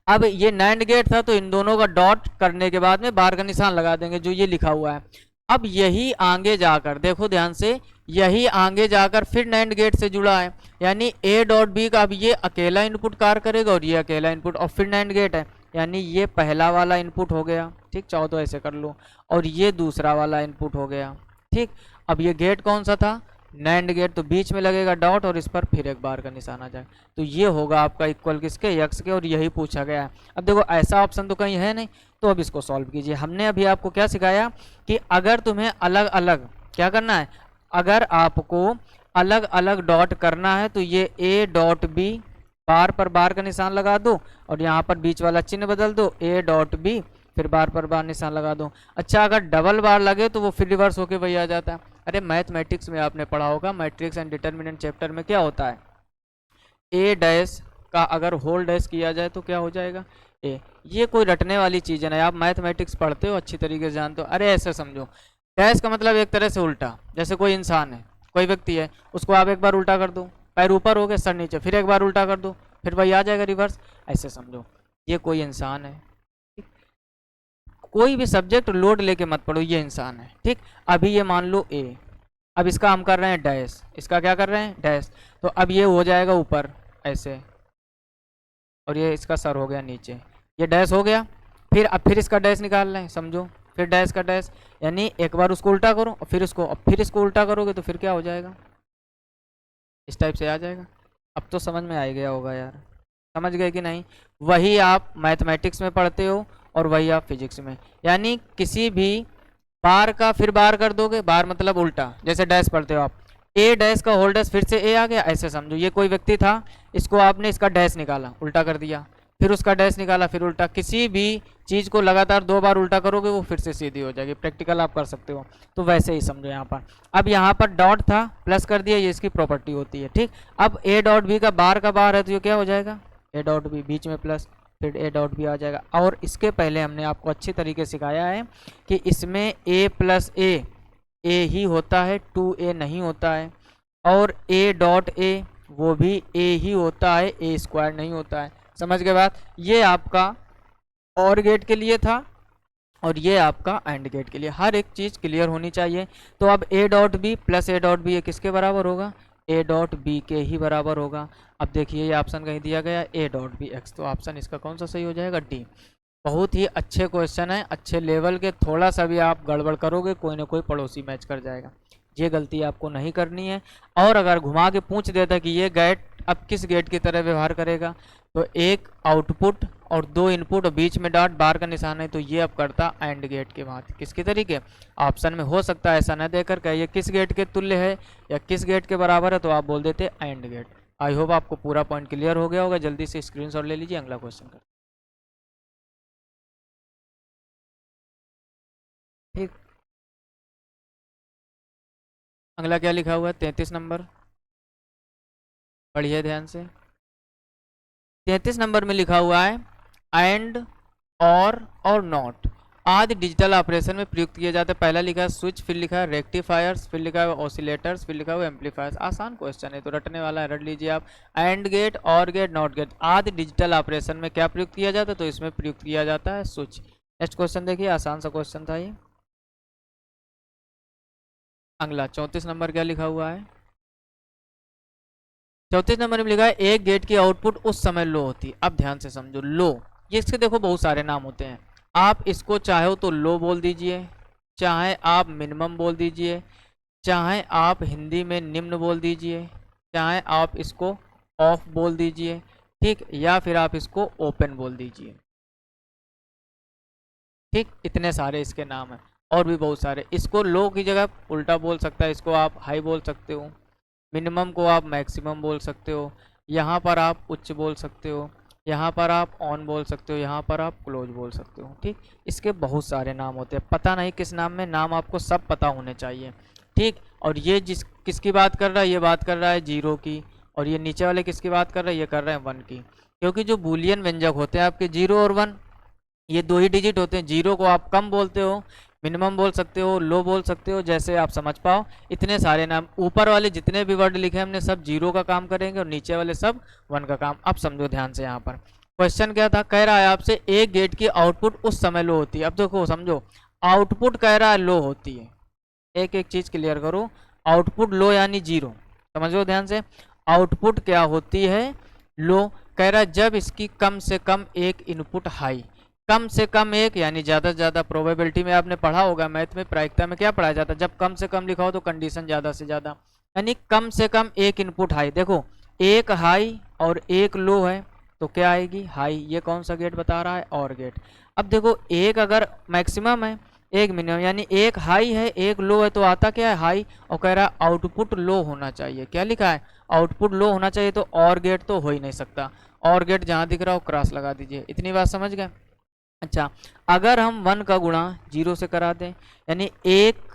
अब ये नैंड गेट था तो इन दोनों का डॉट करने के बाद में बार का निशान लगा देंगे जो ये लिखा हुआ है। अब यही आगे जाकर देखो ध्यान से, यही आगे जाकर फिर नैंड गेट से जुड़ा है, यानी a डॉट बी का अब ये अकेला इनपुट कार्य करेगा और ये अकेला इनपुट, और फिर नैंड गेट है, यानी ये पहला वाला इनपुट हो गया, ठीक, चाहो तो ऐसे कर लो, और ये दूसरा वाला इनपुट हो गया, ठीक। अब ये गेट कौन सा था, नैंड गेट, तो बीच में लगेगा डॉट और इस पर फिर एक बार का निशान आ जाएगा, तो ये होगा आपका इक्वल किसके, x के, और यही पूछा गया है। अब देखो ऐसा ऑप्शन तो कहीं है नहीं, तो अब इसको सॉल्व कीजिए। हमने अभी आपको क्या सिखाया कि अगर तुम्हें अलग अलग क्या करना है, अगर आपको अलग अलग डॉट करना है तो ये a डॉट बी बार पर बार का निशान लगा दो और यहाँ पर बीच वाला चिन्ह बदल दो, a डॉट बी फिर बार पर बार निशान लगा दो। अच्छा अगर डबल बार लगे तो वो फिर रिवर्स होके वही आ जाता है। अरे मैथमेटिक्स में आपने पढ़ा होगा, मैट्रिक्स एंड डिटर्मिनेंट चैप्टर में क्या होता है, ए डैश का अगर होल डैश किया जाए तो क्या हो जाएगा, ए। ये कोई रटने वाली चीज़ है ना, आप मैथमेटिक्स पढ़ते हो अच्छी तरीके से जानते हो। अरे ऐसे समझो, डैश का मतलब एक तरह से उल्टा, जैसे कोई इंसान है, कोई व्यक्ति है, उसको आप एक बार उल्टा कर दो, पैर ऊपर हो गए सर नीचे, फिर एक बार उल्टा कर दो, फिर वही आ जाएगा रिवर्स, ऐसे समझो। ये कोई इंसान है, कोई भी सब्जेक्ट लोड लेके मत पढ़ो, ये इंसान है, ठीक। अभी ये मान लो ए, अब इसका हम कर रहे हैं डैश, इसका क्या कर रहे हैं डैश, तो अब ये हो जाएगा ऊपर ऐसे, और ये इसका सर हो गया नीचे, ये डैश हो गया। फिर अब फिर इसका डैश निकाल रहे हैं, समझो, फिर डैश का डैश, यानी एक बार उसको उल्टा करो और फिर उसको, और फिर इसको उल्टा करोगे तो फिर क्या हो जाएगा, इस टाइप से आ जाएगा। अब तो समझ में आ गया होगा यार, समझ गए कि नहीं? वही आप मैथमेटिक्स में पढ़ते हो और वही आप फिजिक्स में, यानी किसी भी बार का फिर बार कर दोगे, बार मतलब उल्टा, जैसे डैश पढ़ते हो आप, ए डैश का होल डैश फिर से ए आ गया, ऐसे समझो ये कोई व्यक्ति था, इसको आपने इसका डैश निकाला उल्टा कर दिया, फिर उसका डैश निकाला फिर उल्टा, किसी भी चीज़ को लगातार 2 बार उल्टा करोगे वो फिर से सीधी हो जाएगी, प्रैक्टिकल आप कर सकते हो, तो वैसे ही समझो यहाँ पर। अब यहाँ पर डॉट था, प्लस कर दिया, ये इसकी प्रॉपर्टी होती है, ठीक। अब ए डॉट बी का बार है तो ये क्या हो जाएगा, ए डॉट बी, बीच में प्लस, फिर ए डॉट बी आ जाएगा। और इसके पहले हमने आपको अच्छी तरीके से सिखाया है कि इसमें ए प्लस ए ही होता है, 2a नहीं होता है, और ए डॉट ए वो भी ए ही होता है, ए स्क्वायर नहीं होता है। समझ गए बात? ये आपका और गेट के लिए था और ये आपका एंड गेट के लिए, हर एक चीज़ क्लियर होनी चाहिए। तो अब A dot B plus A dot B ये किसके बराबर होगा, ए डॉट बी के ही बराबर होगा। अब देखिए ये ऑप्शन कहीं दिया गया ए डॉट बी एक्स, तो ऑप्शन इसका कौन सा सही हो जाएगा, डी। बहुत ही अच्छे क्वेश्चन है, अच्छे लेवल के, थोड़ा सा भी आप गड़बड़ करोगे कोई ना कोई पड़ोसी मैच कर जाएगा, ये गलती आपको नहीं करनी है। और अगर घुमा के पूछ देता कि ये गेट अब किस गेट की तरह व्यवहार करेगा, तो एक आउटपुट और 2 इनपुट और बीच में डॉट बार का निशान है, तो ये अब करता एंड गेट के भांति। किसके तरीके, ऑप्शन में हो सकता है ऐसा न देकर के ये किस गेट के तुल्य है या किस गेट के बराबर है, तो आप बोल देते एंड गेट। आई होप आपको पूरा पॉइंट क्लियर हो गया होगा। जल्दी से स्क्रीनशॉट ले लीजिए, अगला क्वेश्चन कर, ठीक। अगला क्या लिखा हुआ है, 33 नंबर, पढ़िए ध्यान से। 33 नंबर में लिखा हुआ है एंड और नॉट आदि डिजिटल ऑपरेशन में प्रयुक्त किए जाते हैं। पहला लिखा है स्विच, फिर लिखा है रेक्टिफायर्स, फिर लिखा है ऑसिलेटर्स, फिर लिखा है एम्पलीफायर्स। आसान क्वेश्चन है तो रटने वाला है, रट लीजिए आप। एंड गेट, और गेट, नॉट गेट आदि डिजिटल ऑपरेशन में क्या प्रयुक्त किया जाता है, तो इसमें प्रयुक्त किया जाता है स्विच। नेक्स्ट क्वेश्चन देखिए, आसान सा क्वेश्चन था ये। अगला 34 नंबर क्या लिखा हुआ है, 34 नंबर में लिखा है एक गेट की आउटपुट उस समय लो होती है। अब ध्यान से समझो, लो, ये इसके देखो बहुत सारे नाम होते हैं, आप इसको चाहो तो लो बोल दीजिए, चाहे आप मिनिमम बोल दीजिए, चाहे आप हिंदी में निम्न बोल दीजिए, चाहे आप इसको ऑफ बोल दीजिए, ठीक, या फिर आप इसको ओपन बोल दीजिए, ठीक। इतने सारे इसके नाम हैं और भी बहुत सारे। इसको लो की जगह उल्टा बोल सकता है, इसको आप हाई बोल सकते हो, मिनिमम को आप मैक्सिमम बोल सकते हो, यहाँ पर आप उच्च बोल सकते हो, यहाँ पर आप ऑन बोल सकते हो, यहाँ पर आप क्लोज बोल सकते हो, ठीक। इसके बहुत सारे नाम होते हैं, पता नहीं किस नाम में, नाम आपको सब पता होने चाहिए, ठीक। और ये किसकी बात कर रहा है, ये बात कर रहा है 0 की, और ये नीचे वाले किसकी बात कर रहा है, ये कर रहे हैं 1 की। क्योंकि जो बूलियन व्यंजक होते हैं आपके 0 और 1, ये 2 ही डिजिट होते हैं। 0 को आप कम बोलते हो, मिनिमम बोल सकते हो, लो बोल सकते हो, जैसे आप समझ पाओ। इतने सारे नाम, ऊपर वाले जितने भी वर्ड लिखे हमने सब 0 का काम करेंगे और नीचे वाले सब 1 का काम। अब समझो ध्यान से, यहाँ पर क्वेश्चन क्या था, कह रहा है आपसे एक गेट की आउटपुट उस समय लो होती है। अब देखो समझो, आउटपुट कह रहा है लो होती है, एक एक चीज क्लियर करो, आउटपुट लो यानी 0, समझो ध्यान से, आउटपुट क्या होती है, लो। कह रहा है जब इसकी कम से कम एक इनपुट हाई, कम से कम एक यानी ज़्यादा से ज़्यादा, प्रोबेबिलिटी में आपने पढ़ा होगा, मैथ में प्रायिकता में क्या पढ़ाया जाता है, जब कम से कम लिखा हो तो कंडीशन ज़्यादा से ज़्यादा, यानी कम से कम एक इनपुट हाई। देखो एक हाई और एक लो है तो क्या आएगी, हाई। ये कौन सा गेट बता रहा है, और गेट। अब देखो एक अगर मैक्सिमम है, एक मिनिमम, यानी एक हाई है एक लो है, तो आता क्या है, हाई। और कह रहा है आउटपुट लो होना चाहिए, क्या लिखा है, आउटपुट लो होना चाहिए, तो और गेट तो हो ही नहीं सकता। और गेट जहाँ दिख रहा हो क्रॉस लगा दीजिए। इतनी बात समझ गए। अच्छा, अगर हम 1 का गुणा 0 से करा दें, यानी एक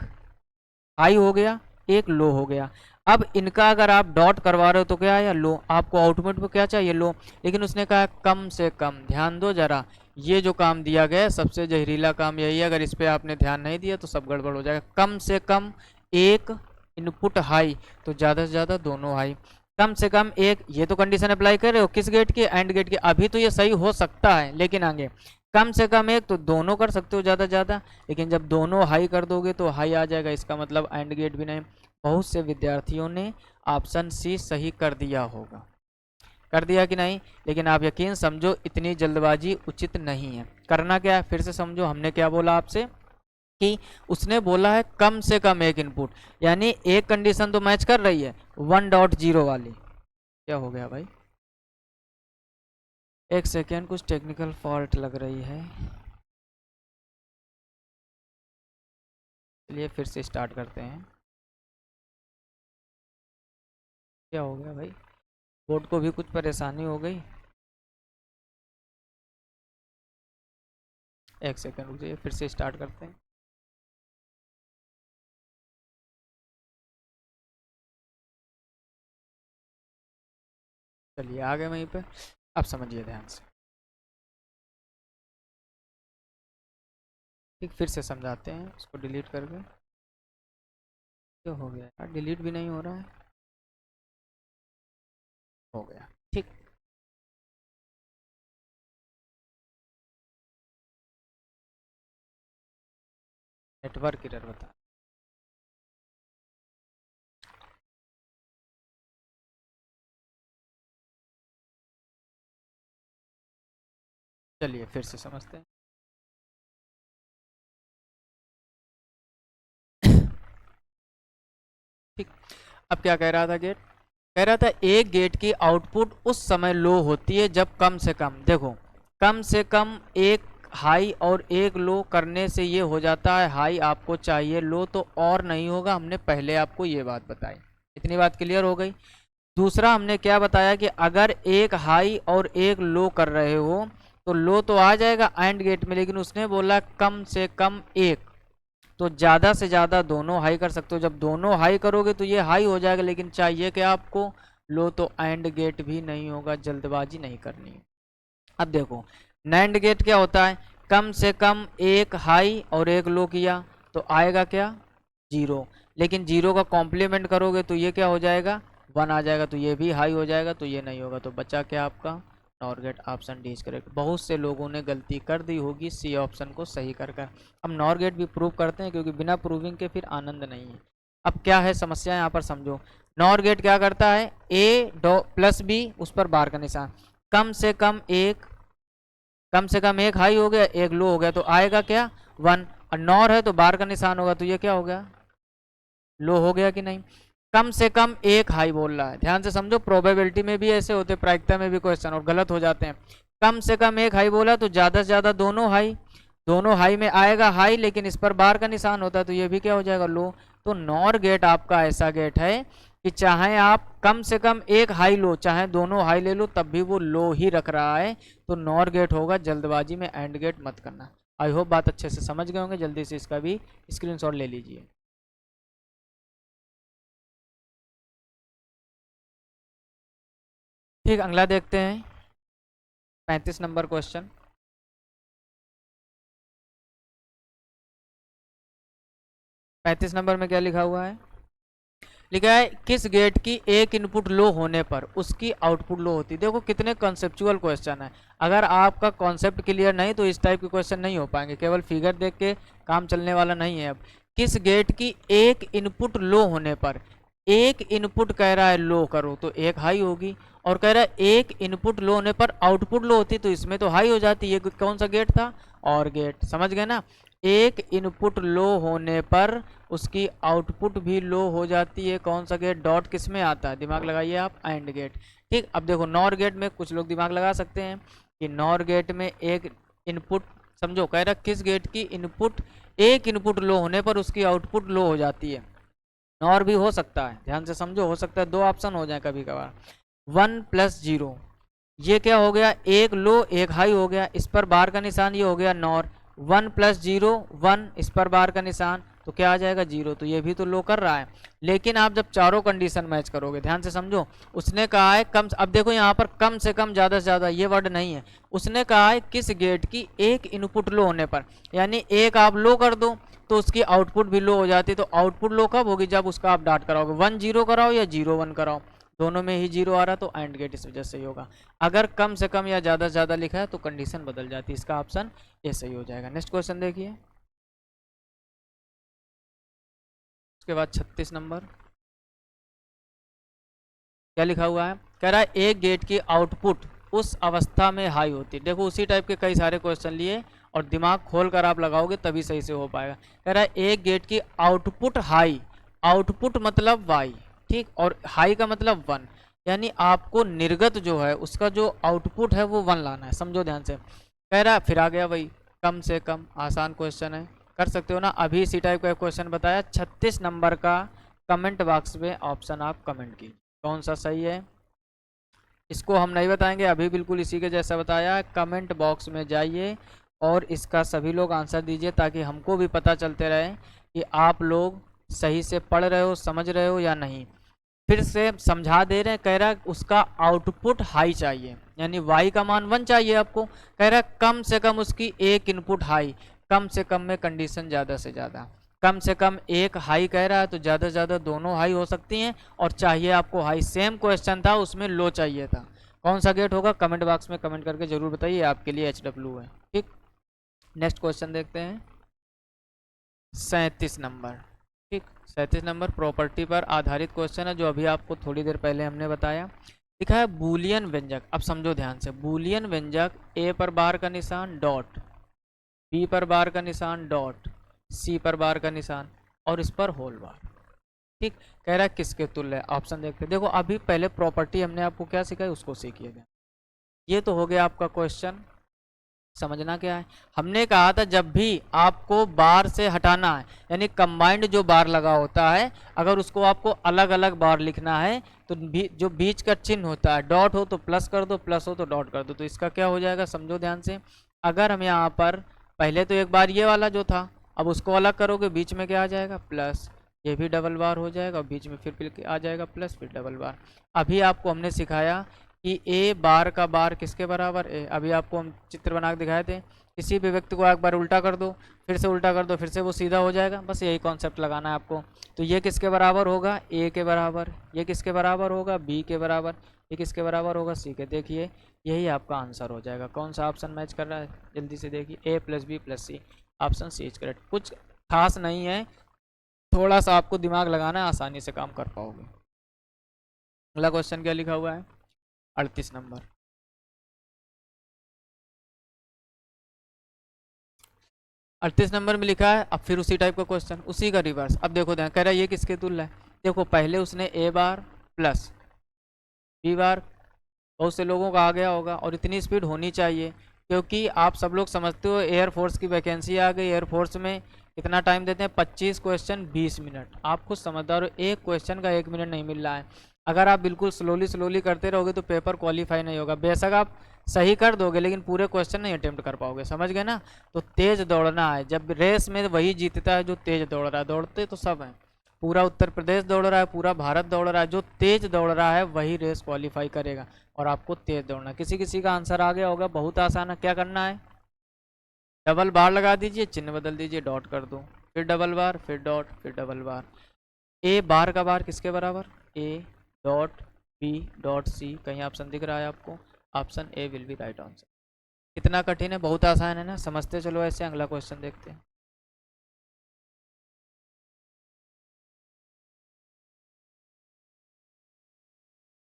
हाई हो गया एक लो हो गया। अब इनका अगर आप डॉट करवा रहे हो तो क्या है, लो। आपको आउटपुट में क्या चाहिए, लो। लेकिन उसने कहा कम से कम, ध्यान दो जरा, ये जो काम दिया गया है सबसे जहरीला काम यही है, अगर इस पर आपने ध्यान नहीं दिया तो सब गड़बड़ हो जाएगा। कम से कम एक इनपुट हाई, तो ज़्यादा से ज़्यादा दोनों हाई। कम से कम एक, ये तो कंडीशन अप्लाई कर रहे हो किस गेट की, एंड गेट की। अभी तो ये सही हो सकता है, लेकिन आगे कम से कम एक, तो दोनों कर सकते हो ज़्यादा ज़्यादा, लेकिन जब दोनों हाई कर दोगे तो हाई आ जाएगा, इसका मतलब एंड गेट भी नहीं। बहुत से विद्यार्थियों ने ऑप्शन सी सही कर दिया होगा। कर दिया कि नहीं? लेकिन आप यकीन समझो इतनी जल्दबाजी उचित नहीं है। करना क्या है, फिर से समझो। हमने क्या बोला आपसे कि उसने बोला है कम से कम एक इनपुट, यानी एक कंडीशन तो मैच कर रही है 1.0 वाली। क्या हो गया भाई? एक सेकेंड, कुछ टेक्निकल फॉल्ट लग रही है। चलिए फिर से स्टार्ट करते हैं। क्या हो गया भाई? बोर्ड को भी कुछ परेशानी हो गई। एक सेकेंड रुक जाइए, फिर से स्टार्ट करते हैं। चलिए आ गए वहीं पे। अब समझिए ध्यान से, ठीक फिर से समझाते हैं। इसको डिलीट करके। क्या हो गया यार, डिलीट भी नहीं हो रहा है। हो गया ठीक। नेटवर्क एरर बता। चलिए फिर से समझते हैं। ठीक। अब क्या कह रहा था गेट? कह रहा था एक गेट की आउटपुट उस समय लो होती है जब कम से कम, देखो, कम से कम एक हाई और एक लो करने से ये हो जाता है हाई आपको चाहिए, लो तो और नहीं होगा। हमने पहले आपको ये बात बताई। इतनी बात क्लियर हो गई। दूसरा हमने क्या बताया कि अगर एक हाई और एक लो कर रहे हो तो लो तो आ जाएगा एंड गेट में, लेकिन उसने बोला कम से कम एक, तो ज़्यादा से ज़्यादा दोनों हाई कर सकते हो। जब दोनों हाई करोगे तो ये हाई हो जाएगा, लेकिन चाहिए कि आपको लो, तो एंड गेट भी नहीं होगा। जल्दबाजी नहीं करनी है। अब देखो नैंड गेट क्या होता है, कम से कम एक हाई और एक लो किया तो आएगा क्या? जीरो। लेकिन जीरो का कॉम्प्लीमेंट करोगे तो ये क्या हो जाएगा? 1 आ जाएगा, तो ये भी हाई हो जाएगा, तो ये नहीं होगा। तो बचा क्या आपका? NOR gate. Option D is correct. बहुत से लोगों ने गलती कर दी होगी सी ऑप्शन को सही कर कर। हम नॉर गेट भी प्रूव करते हैं, क्योंकि बिना प्रूविंग के फिर आनंद नहीं है। अब क्या है समस्या यहाँ पर समझो। नॉर गेट क्या करता है, ए डॉ प्लस बी, उस पर बार का निशान, कम से कम एक, कम से कम एक हाई हो गया एक लो हो गया, तो आएगा क्या? 1। और नॉर है तो बार का निशान होगा, तो ये क्या हो गया? लो हो गया कि नहीं? कम से कम एक हाई बोल रहा है। ध्यान से समझो, प्रोबेबिलिटी में भी ऐसे होते, प्रायिकता में भी क्वेश्चन और गलत हो जाते हैं। कम से कम एक हाई बोला तो ज्यादा से ज्यादा दोनों हाई, दोनों हाई में आएगा हाई, लेकिन इस पर बार का निशान होता है, तो ये भी क्या हो जाएगा? लो। तो नॉर गेट आपका ऐसा गेट है कि चाहे आप कम से कम एक हाई लो, चाहे दोनों हाई ले लो, तब भी वो लो ही रख रहा है, तो नॉर गेट होगा। जल्दबाजी में एंड गेट मत करना। आई होप बात अच्छे से समझ गए होंगे। जल्दी से इसका भी स्क्रीनशॉट ले लीजिए। ठीक, अगला देखते हैं। 35 नंबर क्वेश्चन। 35 नंबर में क्या लिखा हुआ है? लिखा है किस गेट की एक इनपुट लो होने पर उसकी आउटपुट लो होती है। देखो कितने कॉन्सेप्चुअल क्वेश्चन है। अगर आपका कॉन्सेप्ट क्लियर नहीं तो इस टाइप के क्वेश्चन नहीं हो पाएंगे। केवल फिगर देख के काम चलने वाला नहीं है। अब किस गेट की एक इनपुट लो होने पर, एक इनपुट कह रहा है लो करो तो एक हाई होगी, और कह रहा है एक इनपुट लो होने पर आउटपुट लो होती, तो इसमें तो हाई हो जाती। ये कौन सा गेट था? और गेट। समझ गए ना? एक इनपुट लो होने पर उसकी आउटपुट भी लो हो जाती है। कौन सा गेट? डॉट किस में आता है? दिमाग लगाइए आप, एंड गेट। ठीक। अब देखो नॉर गेट में कुछ लोग दिमाग लगा सकते हैं कि नॉर गेट में एक इनपुट, समझो कह रहा किस गेट की इनपुट, एक इनपुट लो होने पर उसकी आउटपुट लो हो जाती है। नॉर भी हो सकता है, ध्यान से समझो, हो सकता है दो ऑप्शन हो जाए कभी कभार। 1+0, ये क्या हो गया? एक लो एक हाई हो गया, इस पर बार का निशान, ये हो गया नॉर। 1+0 1, इस पर बार का निशान, तो क्या आ जाएगा? 0। तो ये भी तो लो कर रहा है। लेकिन आप जब चारों कंडीशन मैच करोगे, ध्यान से समझो, उसने कहा है कम, अब देखो यहाँ पर कम से कम ज्यादा से ज्यादा ये वर्ड नहीं है। उसने कहा है किस गेट की एक इनपुट लो होने पर, यानी एक आप लो कर दो तो उसकी आउटपुट भी लो हो जाती है। तो आउटपुट लो कब होगी? जब उसका आप डाट कराओगे। 1-0 कराओ या 0-1 कराओ, दोनों में ही 0 आ रहा, तो एंड गेट इस वजह से ही होगा। अगर कम से कम या ज़्यादा से ज़्यादा लिखा है तो कंडीशन बदल जाती है। इसका ऑप्शन ये सही हो जाएगा। नेक्स्ट क्वेश्चन देखिए। उसके बाद 36 नंबर। क्या लिखा हुआ है, कह रहा है एक गेट की आउटपुट उस अवस्था में हाई होती है। देखो उसी टाइप के कई सारे क्वेश्चन लिए और दिमाग खोल कर आप लगाओगे तभी सही से हो पाएगा। कह रहा है एक गेट की आउटपुट हाई, आउटपुट मतलब वाई, ठीक, और हाई का मतलब 1, यानी आपको निर्गत जो है उसका जो आउटपुट है वो 1 लाना है। समझो ध्यान से। कह रहा है फिर आ गया वही कम से कम, आसान क्वेश्चन है, कर सकते हो ना। अभी इसी टाइप का क्वेश्चन बताया 36 नंबर का, कमेंट बॉक्स में ऑप्शन आप कमेंट कीजिए कौन सा सही है। इसको हम नहीं बताएंगे, अभी बिल्कुल इसी के जैसा बताया है। कमेंट बॉक्स में जाइए और इसका सभी लोग आंसर दीजिए ताकि हमको भी पता चलते रहे कि आप लोग सही से पढ़ रहे हो, समझ रहे हो या नहीं। फिर से समझा दे रहे हैं, कह रहा है उसका आउटपुट हाई चाहिए, यानी वाई का मान 1 चाहिए आपको। कह रहा है कम से कम उसकी एक इनपुट हाई, कम से कम में कंडीशन ज़्यादा से ज़्यादा, कम से कम एक हाई कह रहा है तो ज़्यादा से ज़्यादा दोनों हाई हो सकती हैं, और चाहिए आपको हाई। सेम क्वेश्चन था उसमें लो चाहिए था। कौन सा गेट होगा कमेंट बॉक्स में कमेंट करके जरूर बताइए, आपके लिए HW है, ठीक। नेक्स्ट क्वेश्चन देखते हैं 37 नंबर, ठीक। 37 नंबर प्रॉपर्टी पर आधारित क्वेश्चन है जो अभी आपको थोड़ी देर पहले हमने बताया। लिखा है बूलियन व्यंजक, अब समझो ध्यान से। बूलियन व्यंजक ए पर बार का निशान डॉट, बी पर बार का निशान डॉट, सी पर बार का निशान और इस पर होल बार, ठीक। कह रहा है किसके तुल्य है, ऑप्शन देखते हैं। देखो अभी पहले प्रॉपर्टी हमने आपको क्या सिखाई उसको सीखिएगा। ये तो हो गया आपका क्वेश्चन। समझना क्या है, हमने कहा था जब भी आपको बार से हटाना है, यानी कंबाइंड जो बार लगा होता है, अगर उसको आपको अलग अलग बार लिखना है तो जो बीच का चिन्ह होता है, डॉट हो तो प्लस कर दो, प्लस हो तो डॉट कर दो। तो इसका क्या हो जाएगा समझो ध्यान से। अगर हम यहाँ पर पहले तो एक बार ये वाला जो था, अब उसको अलग करोगे, बीच में क्या आ जाएगा प्लस, ये भी डबल बार हो जाएगा, बीच में फिर आ जाएगा प्लस, फिर डबल बार। अभी आपको हमने सिखाया कि ए बार का बार किसके बराबर ए, अभी आपको हम चित्र बना के दिखाए थे। किसी भी व्यक्ति को एक बार उल्टा कर दो, फिर से उल्टा कर दो, फिर से वो सीधा हो जाएगा, बस यही कॉन्सेप्ट लगाना है आपको। तो ये किसके बराबर होगा ए के बराबर, ये किसके बराबर होगा बी के बराबर, ये किसके बराबर होगा सी के। देखिए यही आपका आंसर हो जाएगा। कौन सा ऑप्शन मैच कर रहा है जल्दी से देखिए, A plus B plus C, option C is correct. कुछ खास नहीं है, थोड़ा सा आपको दिमाग लगाना है, आसानी से काम कर पाओगे। अगला क्वेश्चन क्या लिखा हुआ है 38 नंबर। 38 नंबर में लिखा है, अब फिर उसी टाइप का क्वेश्चन, उसी का रिवर्स। अब देखो ध्यान, कह रहा है ये किसके तुल्य है। देखो पहले उसने ए बार प्लस बी बार, बहुत से लोगों का आ गया होगा, और इतनी स्पीड होनी चाहिए क्योंकि आप सब लोग समझते हो एयरफोर्स की वैकेंसी आ गई। एयरफोर्स में कितना टाइम देते हैं 25 क्वेश्चन 20 मिनट। आप खुद समझदार हो, एक क्वेश्चन का 1 मिनट नहीं मिल रहा है। अगर आप बिल्कुल स्लोली स्लोली करते रहोगे तो पेपर क्वालिफाई नहीं होगा। बेशक आप सही कर दोगे लेकिन पूरे क्वेश्चन नहीं अटेम्प्ट कर पाओगे, समझ गए ना। तो तेज दौड़ना है, जब रेस में वही जीतता है जो तेज दौड़ रहा है। दौड़ते तो सब हैं, पूरा उत्तर प्रदेश दौड़ रहा है, पूरा भारत दौड़ रहा है, जो तेज दौड़ रहा है वही रेस क्वालिफाई करेगा। और आपको तेज दौड़ना, किसी किसी का आंसर आ गया होगा, बहुत आसान है। क्या करना है, डबल बार लगा दीजिए, चिन्ह बदल दीजिए, डॉट कर दो, फिर डबल बार, फिर डॉट, फिर डबल बार। ए बार का बार किसके बराबर A dot B dot C, कहीं ऑप्शन दिख रहा है आपको, option A will be right answer. कितना कठिन है, बहुत आसान है ना, समझते चलो ऐसे। अगला क्वेश्चन देखते हैं।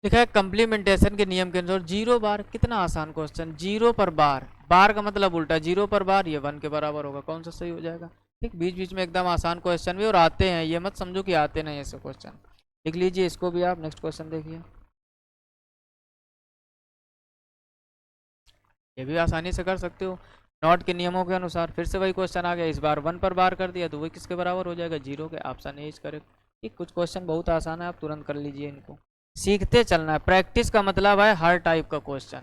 लिखा है कंप्लीमेंटेशन के नियम के अनुसार 0 बार, कितना आसान क्वेश्चन। 0 पर बार, बार का मतलब उल्टा, 0 पर बार ये 1 के बराबर होगा। कौन सा सही हो जाएगा, ठीक। बीच बीच में एकदम आसान क्वेश्चन भी और आते हैं, ये मत समझो कि आते नहीं ऐसे क्वेश्चन। लिख लीजिए इसको भी आप। नेक्स्ट क्वेश्चन देखिए, ये भी आसानी से कर सकते हो नॉट के नियमों के अनुसार। फिर से वही क्वेश्चन आ गया, इस बार 1 पर बार कर दिया तो वही किसके बराबर हो जाएगा 0 के, ऑप्शन ए इज करेक्ट, ठीक। कुछ क्वेश्चन बहुत आसान है, आप तुरंत कर लीजिए इनको। सीखते चलना है, प्रैक्टिस का मतलब है हर टाइप का क्वेश्चन,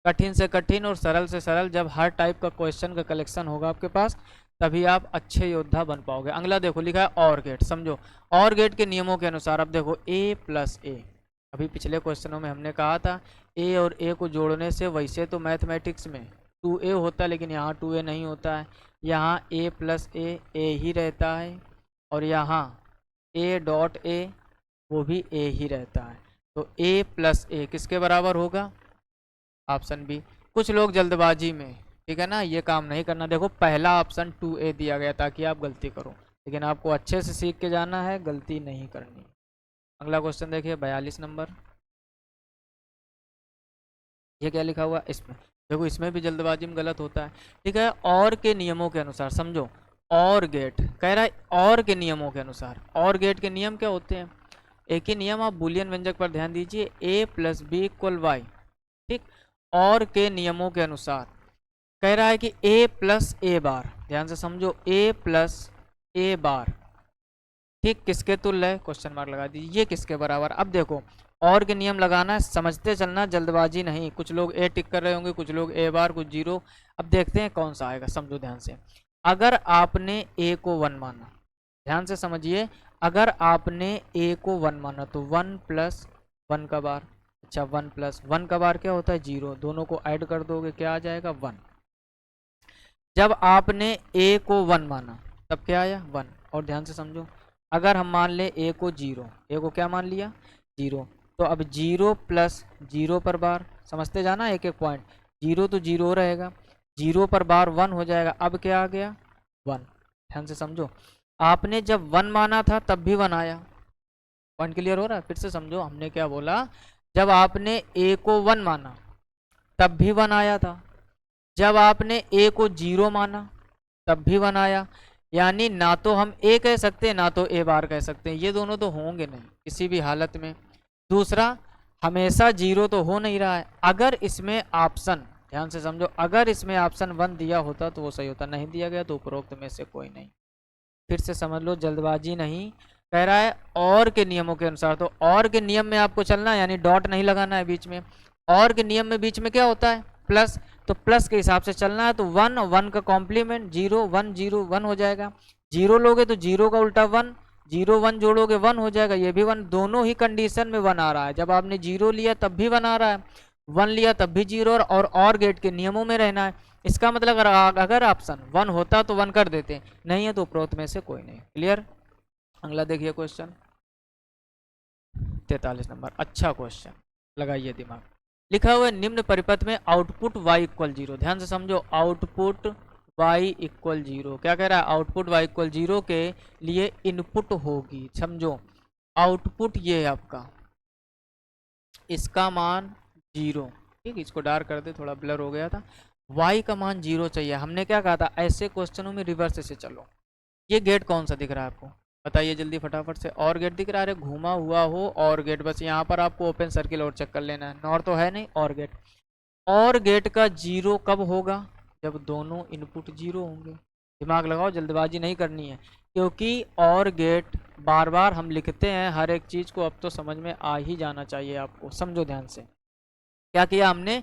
कठिन से कठिन और सरल से सरल। जब हर टाइप का क्वेश्चन का कलेक्शन होगा आपके पास तभी आप अच्छे योद्धा बन पाओगे। अगला देखो, लिखा है और गेट, समझो और गेट के नियमों के अनुसार। अब देखो ए प्लस ए, अभी पिछले क्वेश्चनों में हमने कहा था ए और ए को जोड़ने से, वैसे तो मैथमेटिक्स में 2a होता है लेकिन यहाँ 2a नहीं होता है, यहाँ a प्लस ए ही रहता है, और यहाँ a डॉट ए वो भी a ही रहता है। तो a प्लस ए किसके बराबर होगा, ऑप्शन बी। कुछ लोग जल्दबाजी में, ठीक है ना, ये काम नहीं करना। देखो पहला ऑप्शन 2a दिया गया ताकि आप गलती करो, लेकिन आपको अच्छे से सीख के जाना है, गलती नहीं करनी। अगला क्वेश्चन देखिए 42 नंबर। ये क्या लिखा हुआ है इसमें, देखो इसमें भी जल्दबाजी में गलत होता है। ठीक है, और के नियमों के अनुसार समझो, और गेट कह रहा है और के नियमों के अनुसार। और गेट के नियम क्या होते हैं, एक ही नियम, आप बूलियन व्यंजक पर ध्यान दीजिए, a plus B equal Y. ठीक, और के नियमों के अनुसार कह रहा है कि a प्लस ए बार, ध्यान से समझो, a प्लस ए बार, ठीक, किसके तुल्य है, क्वेश्चन मार्क लगा दीजिए, ये किसके बराबर। अब देखो और के नियम लगाना है, समझते चलना, जल्दबाजी नहीं। कुछ लोग ए टिक कर रहे होंगे, कुछ लोग ए बार, कुछ जीरो। अब देखते हैं कौन सा आएगा, समझो ध्यान से। अगर आपने ए को 1 माना, ध्यान से समझिए, अगर आपने ए को 1 माना तो 1 प्लस 1 का बार, अच्छा 1 प्लस 1 का बार क्या होता है 0, दोनों को ऐड कर दोगे क्या आ जाएगा 1। जब आपने ए को 1 माना तब क्या आया 1। और ध्यान से समझो, अगर हम मान ले ए को 0, ए को क्या मान लिया 0, तो अब 0 प्लस 0 पर बार, समझते जाना एक एक पॉइंट, 0 तो 0 रहेगा, 0 पर बार 1 हो जाएगा, अब क्या आ गया 1। ध्यान से समझो, आपने जब 1 माना था तब भी 1 आया। पॉइंट क्लियर हो रहा है, फिर से समझो हमने क्या बोला, जब आपने ए को 1 माना तब भी 1 आया था, जब आपने ए को 0 माना तब भी 1 आया। यानी ना तो हम ए कह सकते हैं ना तो ए बार कह सकते हैं, ये दोनों तो होंगे नहीं किसी भी हालत में। दूसरा, हमेशा 0 तो हो नहीं रहा है, अगर इसमें ऑप्शन, ध्यान से समझो, अगर इसमें ऑप्शन 1 दिया होता तो वो सही होता, नहीं दिया गया तो उपरोक्त में से कोई नहीं। फिर से समझ लो, जल्दबाजी नहीं, कह रहा है और के नियमों के अनुसार, तो और के नियम में आपको चलना है, यानी डॉट नहीं लगाना है बीच में। और के नियम में बीच में क्या होता है प्लस, तो प्लस के हिसाब से चलना है, तो 1 1 का कॉम्प्लीमेंट 0 1 0 1 हो जाएगा। 0 लोगे तो 0 का उल्टा 1, 0 1 जोड़ोगे 1 हो जाएगा, ये भी 1, दोनों ही कंडीशन में 1 आ रहा है। जब आपने 0 लिया तब भी 1 आ रहा है, 1 लिया तब भी 0, और गेट के नियमों में रहना है। इसका मतलब अगर ऑप्शन 1 होता तो 1 कर देते, नहीं है तो उपरोक्त में से कोई नहीं। क्लियर। अगला देखिए क्वेश्चन 43 नंबर, अच्छा क्वेश्चन, लगाइए दिमाग। लिखा हुआ है निम्न परिपथ में आउटपुट y इक्वल 0, ध्यान से समझो, आउटपुट y इक्वल 0, क्या कह रहा है, आउटपुट y इक्वल 0 के लिए इनपुट होगी, समझो आउटपुट ये है आपका, इसका मान 0, ठीक, इसको डार्क कर दे, थोड़ा ब्लर हो गया था, y का मान 0 चाहिए। हमने क्या कहा था, ऐसे क्वेश्चनों में रिवर्स से चलो। ये गेट कौन सा दिख रहा है आपको, बताइए जल्दी फटाफट से, और गेट दिख रहा है, घूमा हुआ हो और गेट, बस यहाँ पर आपको ओपन सर्किल और चेक कर लेना है, नॉर तो है नहीं, और गेट। और गेट का 0 कब होगा, जब दोनों इनपुट 0 होंगे। दिमाग लगाओ, जल्दबाजी नहीं करनी है, क्योंकि और गेट बार बार हम लिखते हैं, हर एक चीज़ को अब तो समझ में आ ही जाना चाहिए आपको, समझो ध्यान से। क्या किया हमने,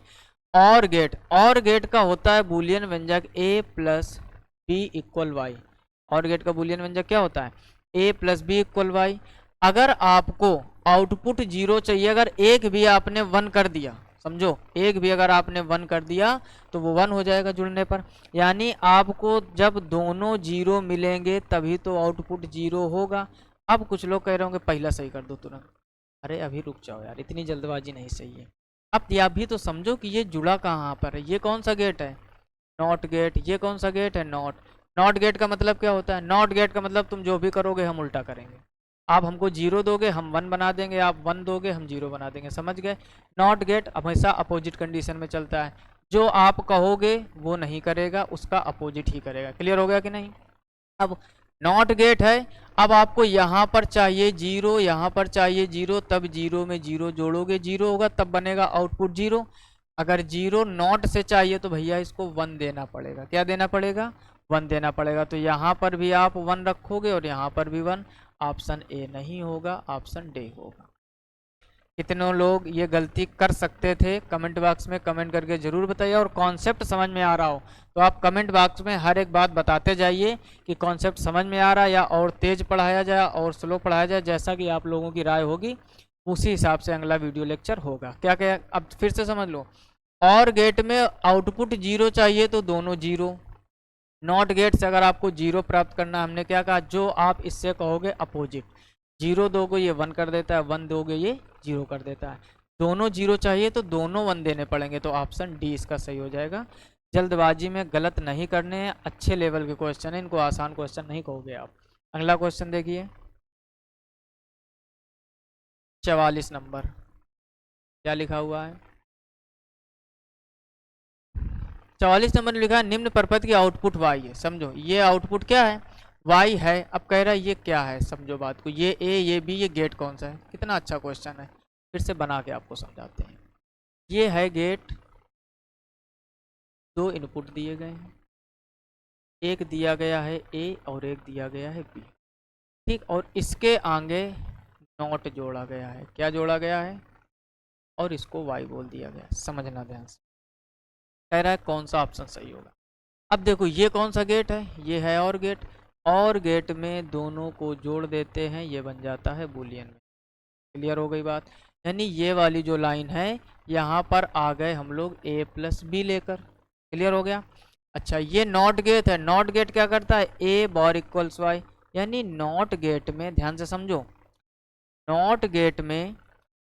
और गेट का होता है बूलियन व्यंजक a plus B equal Y. OR gate का बूलियन व्यंजक क्या होता है, a plus B equal Y. अगर आपको आउटपुट 0 चाहिए, अगर एक भी आपने 1 कर दिया, समझो एक भी अगर आपने 1 कर दिया तो वो 1 हो जाएगा जुड़ने पर, यानी आपको जब दोनों 0 मिलेंगे तभी तो आउटपुट 0 होगा। अब कुछ लोग कह रहे होंगे पहला सही कर दो तुरंत, अरे अभी रुक जाओ यार, इतनी जल्दबाजी नहीं सही है। अब यह भी तो समझो कि ये जुड़ा कहाँ पर है, ये कौन सा गेट है, नॉट गेट, ये कौन सा गेट है, नॉट। नॉट गेट का मतलब क्या होता है, नॉट गेट का मतलब तुम जो भी करोगे हम उल्टा करेंगे, आप हमको 0 दोगे हम 1 बना देंगे, आप 1 दोगे हम 0 बना देंगे, समझ गए। नॉट गेट हमेशा अपोजिट कंडीशन में चलता है, जो आप कहोगे वो नहीं करेगा, उसका अपोजिट ही करेगा। क्लियर हो गया कि नहीं। अब नॉट गेट है, अब आपको यहाँ पर चाहिए 0, यहाँ पर चाहिए 0, तब 0 में 0 जोड़ोगे 0 होगा, तब बनेगा आउटपुट 0। अगर 0 नॉट से चाहिए तो भैया इसको 1 देना पड़ेगा, क्या देना पड़ेगा 1 देना पड़ेगा, तो यहाँ पर भी आप 1 रखोगे और यहाँ पर भी 1, ऑप्शन ए नहीं होगा, ऑप्शन डी होगा। कितनों लोग ये गलती कर सकते थे, कमेंट बॉक्स में कमेंट करके ज़रूर बताइए, और कॉन्सेप्ट समझ में आ रहा हो तो आप कमेंट बॉक्स में हर एक बात बताते जाइए कि कॉन्सेप्ट समझ में आ रहा है, या और तेज़ पढ़ाया जाए और स्लो पढ़ाया जाए, जैसा कि आप लोगों की राय होगी उसी हिसाब से अगला वीडियो लेक्चर होगा। क्या क्या, अब फिर से समझ लो, और गेट में आउटपुट 0 चाहिए तो दोनों 0, नॉट गेट से अगर आपको 0 प्राप्त करना, हमने क्या कहा, जो आप इससे कहोगे अपोजिट, 0 दोगे ये 1 कर देता है, 1 दोगे ये 0 कर देता है, दोनों 0 चाहिए तो दोनों 1 देने पड़ेंगे, तो ऑप्शन डी इसका सही हो जाएगा। जल्दबाजी में गलत नहीं करने हैं, अच्छे लेवल के क्वेश्चन है, इनको आसान क्वेश्चन नहीं कहोगे आप। अगला क्वेश्चन देखिए 44 नंबर, क्या लिखा हुआ है, 44 नंबर में लिखा है निम्न परपथ की आउटपुट वाई है। समझो ये आउटपुट क्या है, वाई है। अब कह रहा है ये क्या है, समझो बात को, ये ए ये बी, ये गेट कौन सा है। कितना अच्छा क्वेश्चन है, फिर से बना के आपको समझाते हैं। ये है गेट, दो इनपुट दिए गए हैं, एक दिया गया है ए और एक दिया गया है बी, ठीक। और इसके आगे नॉट जोड़ा गया है। क्या जोड़ा गया है, और इसको वाई बोल दिया गया। समझना ध्यान से, कह रहा है कौन सा ऑप्शन सही होगा। अब देखो ये कौन सा गेट है, ये है और गेट, और गेट में दोनों को जोड़ देते हैं, ये बन जाता है बूलियन में। क्लियर हो गई बात। यानी ये वाली जो लाइन है यहाँ पर आ गए हम लोग a प्लस बी लेकर। क्लियर हो गया। अच्छा ये नॉट गेट है, नॉट गेट क्या करता है, a बार इक्वल्स वाई। यानी नॉट गेट में ध्यान से समझो, नॉट गेट में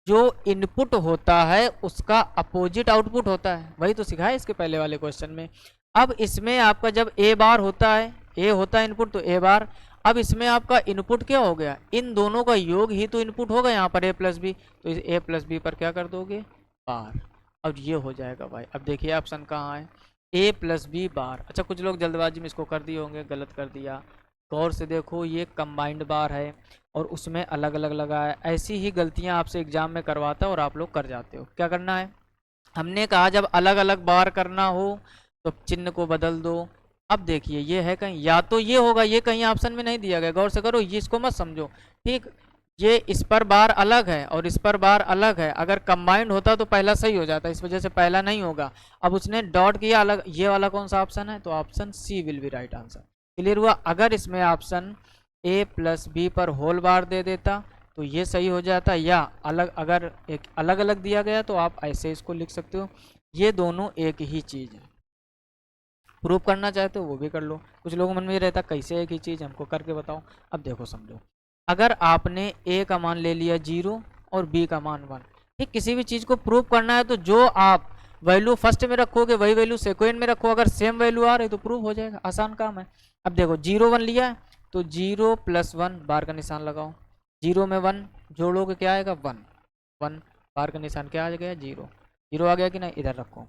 जो इनपुट होता है उसका अपोजिट आउटपुट होता है। वही तो सिखाया इसके पहले वाले क्वेश्चन में। अब इसमें आपका जब ए बार होता है, ए होता है इनपुट तो ए बार, अब इसमें आपका इनपुट क्या हो गया, इन दोनों का योग ही तो इनपुट होगा यहाँ पर ए प्लस बी, तो इस ए प्लस बी पर क्या कर दोगे, बार। अब ये हो जाएगा भाई। अब देखिए ऑप्शन कहाँ है, ए प्लस बी बार। अच्छा कुछ लोग जल्दबाजी में इसको कर दिए होंगे, गलत कर दिया। गौर से देखो ये कंबाइंड बार है और उसमें अलग अलग लगा है। ऐसी ही गलतियां आपसे एग्जाम में करवाता है और आप लोग कर जाते हो। क्या करना है, हमने कहा जब अलग अलग बार करना हो तो चिन्ह को बदल दो। अब देखिए ये है कहीं, या तो ये होगा, ये कहीं ऑप्शन में नहीं दिया गया, गौर से करो, ये इसको मत समझो, ठीक। ये इस पर बार अलग है और इस पर बार अलग है। अगर कंबाइंड होता तो पहला सही हो जाता, इस वजह से पहला नहीं होगा। अब उसने डॉट किया अलग, ये वाला कौन सा ऑप्शन है, तो option C will be right answer. Clear हुआ। अगर इसमें ऑप्शन ए प्लस बी पर होल बार दे देता तो ये सही हो जाता, या अलग, अगर एक अलग अलग दिया गया तो आप ऐसे इसको लिख सकते हो। ये दोनों एक ही चीज़ है। प्रूफ करना चाहते हो वो भी कर लो। कुछ लोगों मन में ये रहता कैसे एक ही चीज़, हमको करके बताओ। अब देखो समझो, अगर आपने ए का मान ले लिया 0 और बी का मान 1, ठीक। किसी भी चीज़ को प्रूफ करना है तो जो आप वैल्यू फर्स्ट में रखोगे वही वैल्यू सेकेंड में रखो, अगर सेम वैल्यू आ रही तो प्रूफ हो जाएगा। आसान काम है। अब देखो 0 1 लिया है तो 0 प्लस 1 बार का निशान लगाओ, 0 में 1 जोड़ोगे क्या आएगा 1, 1 बार का निशान क्या आ गया 0, 0 आ गया कि नहीं, इधर रखो।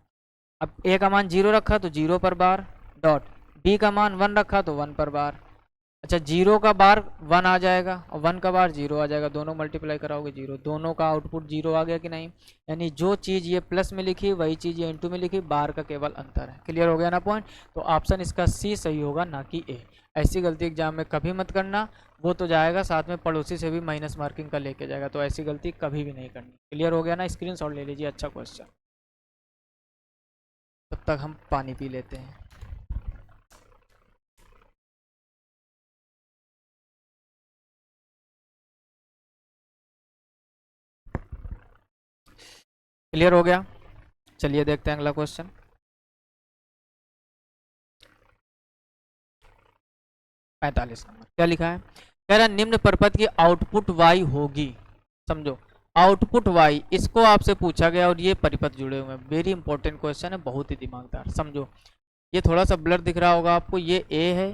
अब ए का मान 0 रखा तो 0 पर बार डॉट, बी का मान 1 रखा तो 1 पर बार। अच्छा 0 का बार 1 आ जाएगा और 1 का बार 0 आ जाएगा, दोनों मल्टीप्लाई कराओगे 0, दोनों का आउटपुट 0 आ गया कि नहीं। यानी जो चीज़ ये प्लस में लिखी वही चीज़ ये इंटू में लिखी, बार का केवल अंतर है। क्लियर हो गया ना पॉइंट। तो ऑप्शन इसका सी सही होगा, ना कि ए। ऐसी गलती एग्जाम में कभी मत करना, वो तो जाएगा साथ में पड़ोसी से भी माइनस मार्किंग का लेके जाएगा, तो ऐसी गलती कभी भी नहीं करनी। क्लियर हो गया ना, स्क्रीनशॉट ले लीजिए। अच्छा क्वेश्चन। तब तक हम पानी पी लेते हैं। क्लियर हो गया। चलिए देखते हैं अगला क्वेश्चन। पैंतालीस नंबर क्या लिखा है, कह रहा निम्न परपथ की आउटपुट वाई होगी। समझो आउटपुट वाई, इसको आपसे पूछा गया और ये परिपथ जुड़े हुए हैं। वेरी इंपॉर्टेंट क्वेश्चन है, बहुत ही दिमागदार। समझो ये थोड़ा सा ब्लर दिख रहा होगा आपको, ये ए है,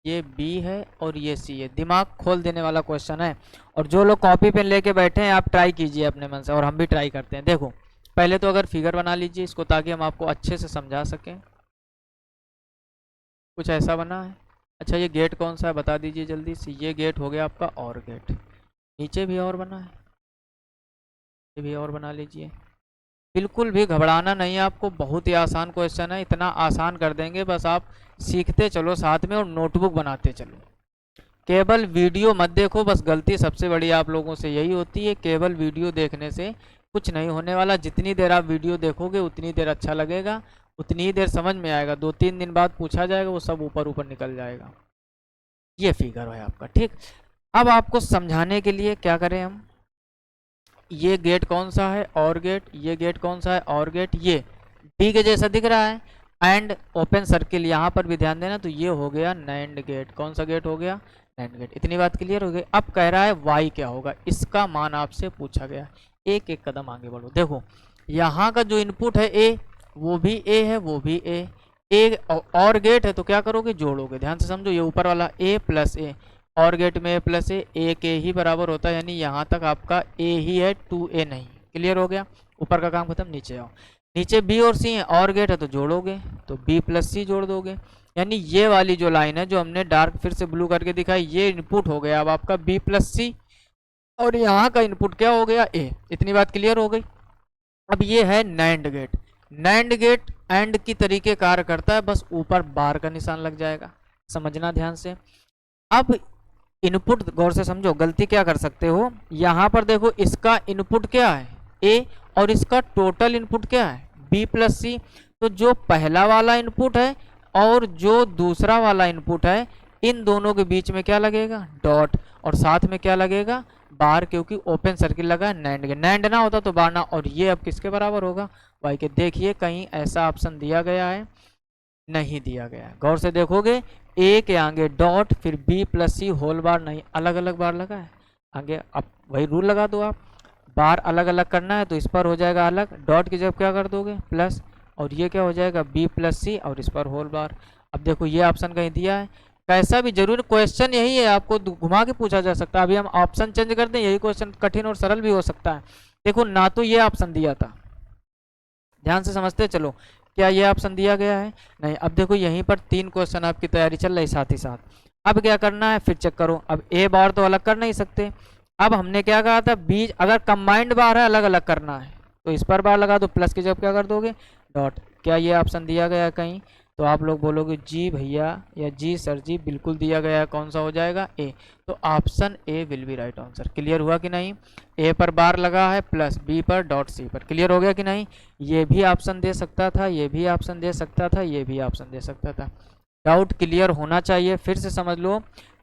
ये बी है और ये सी है। दिमाग खोल देने वाला क्वेश्चन है। और जो लोग कॉपी पेन लेके बैठे हैं आप ट्राई कीजिए अपने मन से, और हम भी ट्राई करते हैं। देखो पहले तो अगर फिगर बना लीजिए इसको, ताकि हम आपको अच्छे से समझा सकें। कुछ ऐसा बना है। अच्छा ये गेट कौन सा है बता दीजिए जल्दी से। ये गेट हो गया आपका और गेट, नीचे भी और बना है, ये भी और बना लीजिए। बिल्कुल भी घबराना नहीं है आपको, बहुत ही आसान क्वेश्चन है। इतना आसान कर देंगे, बस आप सीखते चलो साथ में और नोटबुक बनाते चलो। केवल वीडियो मत देखो, बस गलती सबसे बड़ी आप लोगों से यही होती है, केवल वीडियो देखने से कुछ नहीं होने वाला। जितनी देर आप वीडियो देखोगे उतनी देर अच्छा लगेगा, उतनी ही देर समझ में आएगा। 2-3 दिन बाद पूछा जाएगा वो सब ऊपर ऊपर निकल जाएगा। ये फिगर है आपका, ठीक। अब आपको समझाने के लिए क्या करें हम, ये गेट कौन सा है और गेट, ये गेट कौन सा है और गेट, ये डी के जैसा दिख रहा है एंड ओपन सर्किल, यहाँ पर भी ध्यान देना। तो ये हो गया नैंड गेट। कौन सा गेट हो गया, नैंड गेट। इतनी बात क्लियर हो गई। अब कह रहा है वाई क्या होगा, इसका मान आपसे पूछा गया। एक एक कदम आगे बढ़ो। देखो यहाँ का जो इनपुट है ए, वो भी ए है, वो भी ए और गेट है तो क्या करोगे, जोड़ोगे। ध्यान से समझो, ये ऊपर वाला ए प्लस ए, और गेट में ए प्लस ए के ही बराबर होता है, यानी यहाँ तक आपका ए ही है, 2a नहीं। क्लियर हो गया। ऊपर का काम खत्म, नीचे आओ। नीचे बी और सी है, और गेट है तो जोड़ोगे तो बी प्लस सी जोड़ दोगे। यानी ये वाली जो लाइन है जो हमने डार्क फिर से ब्लू करके दिखाई, ये इनपुट हो गया अब आपका बी प्लस सी, और यहाँ का इनपुट क्या हो गया ए। इतनी बात क्लियर हो गई। अब ये है NAND gate. NAND gate AND की तरीके कार्य करता है, बस ऊपर बार का निशान लग जाएगा, समझना ध्यान से। अब इनपुट गौर से समझो, गलती क्या कर सकते हो, यहाँ पर देखो इसका इनपुट क्या है ए, और इसका टोटल इनपुट क्या है बी प्लस सी। तो जो पहला वाला इनपुट है और जो दूसरा वाला इनपुट है, इन दोनों के बीच में क्या लगेगा डॉट, और साथ में क्या लगेगा बार, क्योंकि ओपन सर्किल लगा है नैंड के। नैंड ना होता तो बार ना, और ये अब किसके बराबर होगा वाई के। देखिए कहीं ऐसा ऑप्शन दिया गया है, नहीं दिया गया है। गौर से देखोगे ए के आगे डॉट फिर बी प्लस सी होल बार नहीं, अलग अलग बार लगा है आगे। अब वही रूल लगा दो आप, बार अलग अलग करना है तो इस पर हो जाएगा अलग, डॉट की जब क्या कर दोगे प्लस, और ये क्या हो जाएगा बी प्लस सी, और इस पर होल बार। अब देखो ये ऑप्शन कहीं दिया है, कैसा भी जरूर क्वेश्चन यही है, आपको घुमा के पूछा जा सकता है। अभी हम ऑप्शन चेंज कर दें, यही क्वेश्चन कठिन और सरल भी हो सकता है। देखो ना तो ये ऑप्शन दिया था, ध्यान से समझते चलो, क्या ये ऑप्शन दिया गया है नहीं। अब देखो यहीं पर 3 क्वेश्चन आपकी तैयारी चल रही साथ ही साथ। अब क्या करना है फिर चेक करो, अब ए बार तो अलग कर नहीं सकते। अब हमने क्या कहा था बीच अगर कंबाइंड बार है अलग अलग करना है तो इस पर बार लगा दो, प्लस की जब क्या कर दोगे डॉट। क्या ये ऑप्शन दिया गया है कहीं, तो आप लोग बोलोगे जी भैया या जी सर जी बिल्कुल दिया गया है। कौन सा हो जाएगा ए, तो option A will be right answer. Clear हुआ कि नहीं, ए पर बार लगा है प्लस बी पर डॉट सी पर। क्लियर हो गया कि नहीं, ये भी ऑप्शन दे सकता था, ये भी ऑप्शन दे सकता था, ये भी ऑप्शन दे सकता था। डाउट क्लियर होना चाहिए। फिर से समझ लो,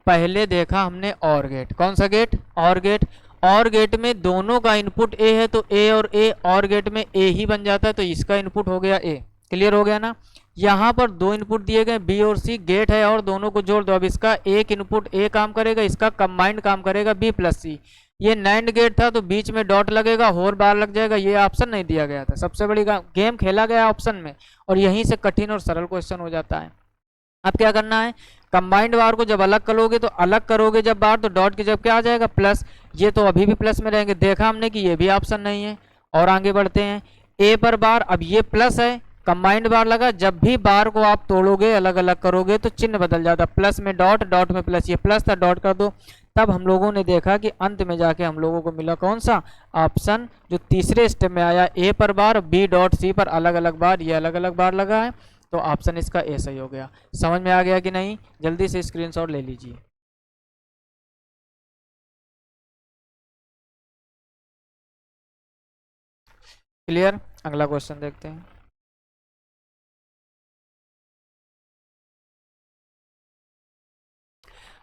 पहले देखा हमने और गेट, कौन सा गेट और गेट, और गेट में दोनों का इनपुट ए है तो ए और ए, और गेट में ए ही बन जाता है तो इसका इनपुट हो गया ए। क्लियर हो गया ना। यहाँ पर 2 इनपुट दिए गए बी और सी, गेट है और दोनों को जोड़ दो। अब इसका एक इनपुट ए काम करेगा, इसका कंबाइंड काम करेगा बी प्लस सी। ये नैंड गेट था तो बीच में डॉट लगेगा, होल बार लग जाएगा। ये ऑप्शन नहीं दिया गया था, सबसे बड़ी गेम खेला गया ऑप्शन में, और यहीं से कठिन और सरल क्वेश्चन हो जाता है। अब क्या करना है, कंबाइंड बार को जब अलग करोगे तो अलग करोगे जब बार, तो डॉट की जब क्या आ जाएगा प्लस। ये तो अभी भी प्लस में रहेंगे, देखा हमने कि ये भी ऑप्शन नहीं है। और आगे बढ़ते हैं, ए पर बार, अब ये प्लस है, कंबाइंड बार लगा, जब भी बार को आप तोड़ोगे अलग अलग करोगे तो चिन्ह बदल जाता, प्लस में डॉट, डॉट में प्लस। ये प्लस था डॉट कर दो। तब हम लोगों ने देखा कि अंत में जाके हम लोगों को मिला कौन सा ऑप्शन, जो तीसरे स्टेप में आया, ए पर बार बी डॉट सी पर अलग अलग बार, ये अलग अलग बार लगा है तो ऑप्शन इसका ए सही हो गया। समझ में आ गया कि नहीं, जल्दी से स्क्रीनशॉट ले लीजिए। क्लियर, अगला क्वेश्चन देखते हैं।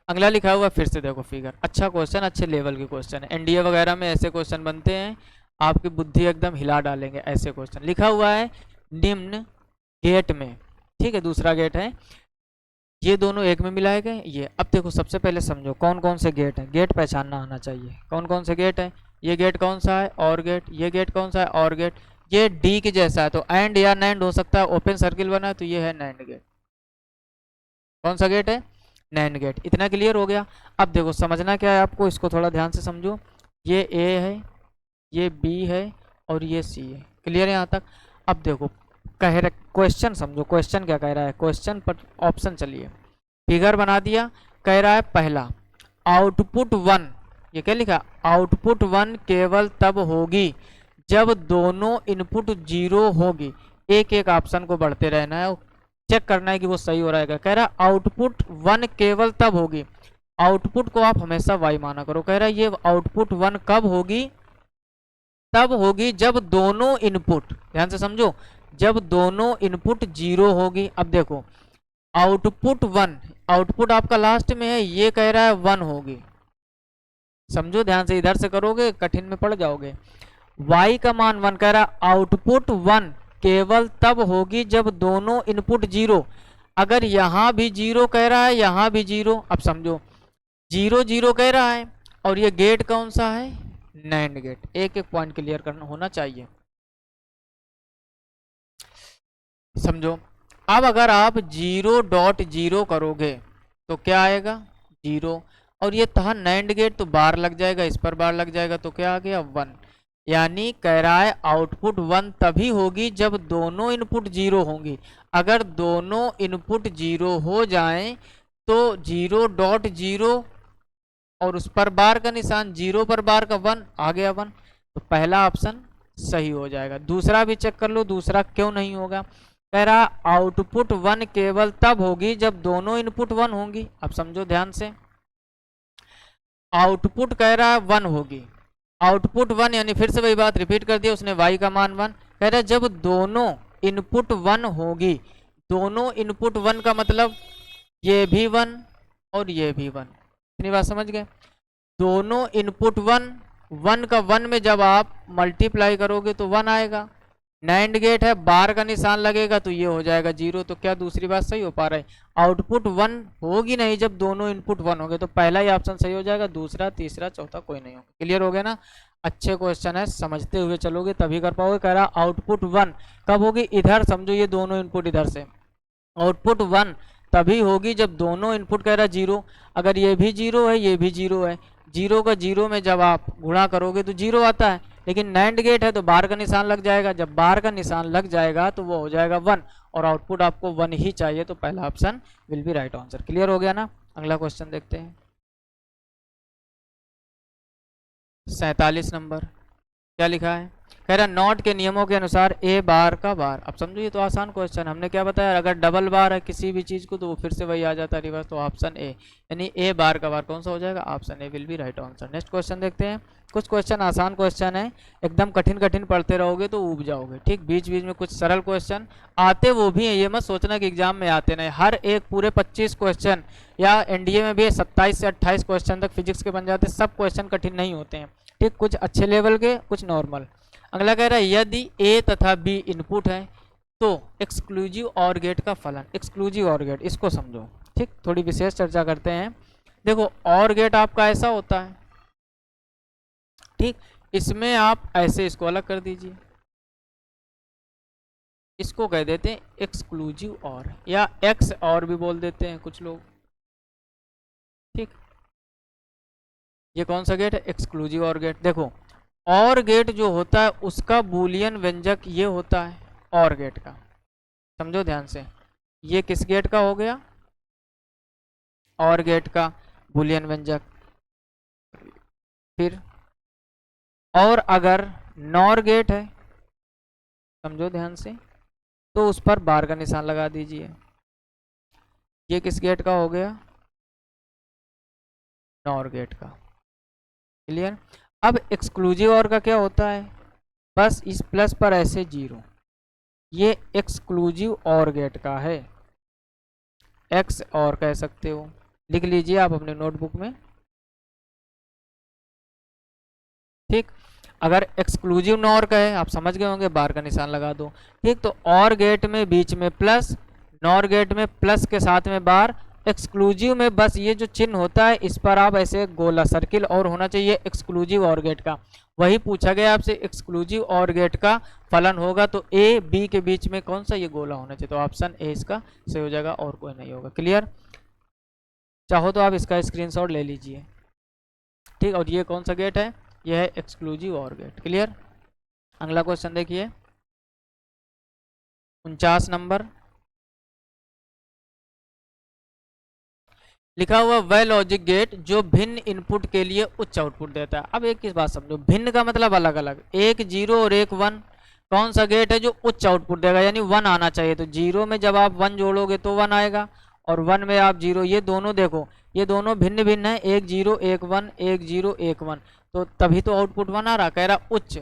अगला लिखा हुआ फिर से देखो फिगर, अच्छा क्वेश्चन, अच्छे लेवल के क्वेश्चन है। एनडीए वगैरह में ऐसे क्वेश्चन बनते हैं, आपकी बुद्धि एकदम हिला डालेंगे ऐसे क्वेश्चन। लिखा हुआ है निम्न गेट में, ठीक है, दूसरा गेट है, ये दोनों एक में मिलाए गए ये। अब देखो सबसे पहले समझो कौन कौन से गेट हैं, गेट पहचानना आना चाहिए। कौन कौन से गेट हैं, ये गेट कौन सा है और गेट, ये गेट कौन सा है और गेट। ये डी के जैसा है तो एंड या नैंड हो सकता है, ओपन सर्किल बना है तो ये है नैंड गेट। कौन सा गेट है, नैंड गेट। इतना क्लियर हो गया। अब देखो समझना क्या है आपको, इसको थोड़ा ध्यान से समझो। ये ए है, ये बी है और ये सी है। क्लियर है यहाँ तक। अब देखो कह रहा क्वेश्चन, समझो क्वेश्चन क्या कह रहा है, क्वेश्चन पर ऑप्शन चलिए, फिगर बना दिया। कह रहा है पहला आउटपुट 1, ये क्या लिखा, आउटपुट 1 केवल तब होगी जब दोनों इनपुट 0 होगी। एक एक ऑप्शन को बढ़ते रहना है, चेक करना है कि वो सही हो रहा है। कह रहा है आउटपुट 1 केवल तब होगी, आउटपुट को आप हमेशा वाई माना करो। कह रहा है ये आउटपुट 1 कब होगी, तब होगी जब दोनों इनपुट, ध्यान से समझो, जब दोनों इनपुट 0 होगी। अब देखो आउटपुट 1, आउटपुट आपका लास्ट में है, ये कह रहा है 1 होगी। समझो ध्यान से, इधर से करोगे कठिन में पड़ जाओगे। y का मान 1 कह रहा है आउटपुट 1 केवल तब होगी जब दोनों इनपुट 0। अगर यहाँ भी 0 कह रहा है, यहाँ भी 0, अब समझो 0 0 कह रहा है, और ये गेट कौन सा है, नैंड गेट। एक एक पॉइंट क्लियर करना होना चाहिए, समझो। अब अगर आप 0.0 करोगे तो क्या आएगा 0, और ये था नैंड गेट तो बार लग जाएगा, इस पर बार लग जाएगा तो क्या आ गया 1। यानी कह रहा है आउटपुट 1 तभी होगी जब दोनों इनपुट 0 होंगी। अगर दोनों इनपुट 0 हो जाएं तो 0.0 और उस पर बार का निशान, 0 पर बार का 1 आ गया 1, तो पहला ऑप्शन सही हो जाएगा। दूसरा भी चेक कर लो, दूसरा क्यों नहीं होगा। कह रहा आउटपुट 1 केवल तब होगी जब दोनों इनपुट 1 होंगी। अब समझो ध्यान से, आउटपुट कह रहा है 1 होगी, आउटपुट 1 यानी फिर से वही बात रिपीट कर दिया उसने, y का मान 1। कह रहा है जब दोनों इनपुट 1 होगी, दोनों इनपुट 1 का मतलब ये भी 1 और ये भी 1, इतनी बात समझ गए। दोनों इनपुट 1, 1 का 1 में जब आप मल्टीप्लाई करोगे तो 1 आएगा। नैंड गेट है, बार का निशान लगेगा तो ये हो जाएगा 0। तो क्या दूसरी बात सही हो पा रहा है? आउटपुट 1 होगी नहीं जब दोनों इनपुट 1 होंगे, तो पहला ही ऑप्शन सही हो जाएगा, दूसरा तीसरा चौथा कोई नहीं होगा। क्लियर हो गया ना? अच्छे क्वेश्चन है, समझते हुए चलोगे तभी कर पाओगे। कह रहा आउटपुट 1 कब होगी? इधर समझो, ये दोनों इनपुट इधर से, आउटपुट 1 तभी होगी जब दोनों इनपुट कह रहा 0, अगर ये भी 0 है ये भी 0 है, 0 का 0 में जब आप गुणा करोगे तो 0 आता है। लेकिन नैंड गेट है तो बार का निशान लग जाएगा, जब बार का निशान लग जाएगा तो वो हो जाएगा 1 और आउटपुट आपको 1 ही चाहिए, तो पहला option will be right answer. Clear हो गया ना? अगला क्वेश्चन देखते हैं, 47 नंबर। क्या लिखा है? कह रहा नॉट के नियमों के अनुसार ए बार का बार। अब समझो ये तो आसान क्वेश्चन, हमने क्या बताया, अगर डबल बार है किसी भी चीज को तो वो फिर से वही आ जाता है रिवर्स, तो ऑप्शन ए यानी ए बार का बार कौन सा हो जाएगा? Option A will be right answer. Next question देखते हैं। कुछ क्वेश्चन आसान क्वेश्चन है, एकदम कठिन कठिन पढ़ते रहोगे तो ऊब जाओगे। ठीक, बीच बीच में कुछ सरल क्वेश्चन आते वो भी है, ये मत सोचना कि एग्जाम में आते नहीं। हर एक पूरे 25 क्वेश्चन या एनडीए में भी 27 से 28 क्वेश्चन तक फिजिक्स के बन जाते, सब क्वेश्चन कठिन नहीं होते हैं। ठीक, कुछ अच्छे लेवल के, कुछ नॉर्मल। अगला कह रहा है यदि ए तथा बी इनपुट है तो एक्सक्लूसिव ऑर गेट का फलन। एक्सक्लूसिव ऑर गेट, इसको समझो। ठीक, थोड़ी विशेष चर्चा करते हैं। देखो ऑर गेट आपका ऐसा होता है, ठीक, इसमें आप ऐसे इसको अलग कर दीजिए, इसको कह देते हैं एक्सक्लूसिव ऑर या एक्स और भी बोल देते हैं कुछ लोग। ठीक, ये कौन सा गेट है? Exclusive OR gate. देखो और गेट जो होता है उसका बूलियन व्यंजक ये होता है और गेट का, समझो ध्यान से। ये किस गेट का हो गया? और गेट का बूलियन व्यंजक। फिर और अगर नॉर गेट है, समझो ध्यान से, तो उस पर बार का निशान लगा दीजिए। ये किस गेट का हो गया? नॉर गेट का। क्लियर? अब एक्सक्लूसिव और का क्या होता है? बस इस प्लस पर ऐसे 0, ये एक्सक्लूसिव और गेट का है, एक्स और कह सकते हो, लिख लीजिए आप अपने नोटबुक में। ठीक, अगर एक्सक्लूसिव नॉर का है, आप समझ गए होंगे, बार का निशान लगा दो। ठीक, तो और गेट में बीच में प्लस, नॉर गेट में प्लस के साथ में बार, एक्सक्लूसिव में बस ये जो चिन्ह होता है इस पर आप ऐसे गोला सर्किल और होना चाहिए एक्सक्लूसिव और गेट का। वही पूछा गया आपसे, एक्सक्लूसिव और गेट का फलन होगा तो ए बी के बीच में कौन सा ये गोला होना चाहिए, तो ऑप्शन ए इसका सही हो जाएगा और कोई नहीं होगा। क्लियर? चाहो तो आप इसका स्क्रीनशॉट ले लीजिए। ठीक, और ये कौन सा गेट है? यह है एक्सक्लूसिव और गेट। क्लियर? अगला क्वेश्चन देखिए, 49 नंबर। लिखा हुआ वह लॉजिक गेट जो भिन्न इनपुट के लिए उच्च आउटपुट देता है। अब एक किस बात समझो, भिन्न का मतलब अलग अलग, एक 0 और एक 1। कौन सा गेट है जो उच्च आउटपुट देगा, यानी 1 आना चाहिए, तो 0 में जब आप 1 जोड़ोगे तो 1 आएगा और 1 में आप 0, ये दोनों देखो ये दोनों भिन्न भिन्न है, एक 0 एक 1, एक 0 एक 1, तो तभी तो आउटपुट 1 आ रहा। कह रहा उच्च,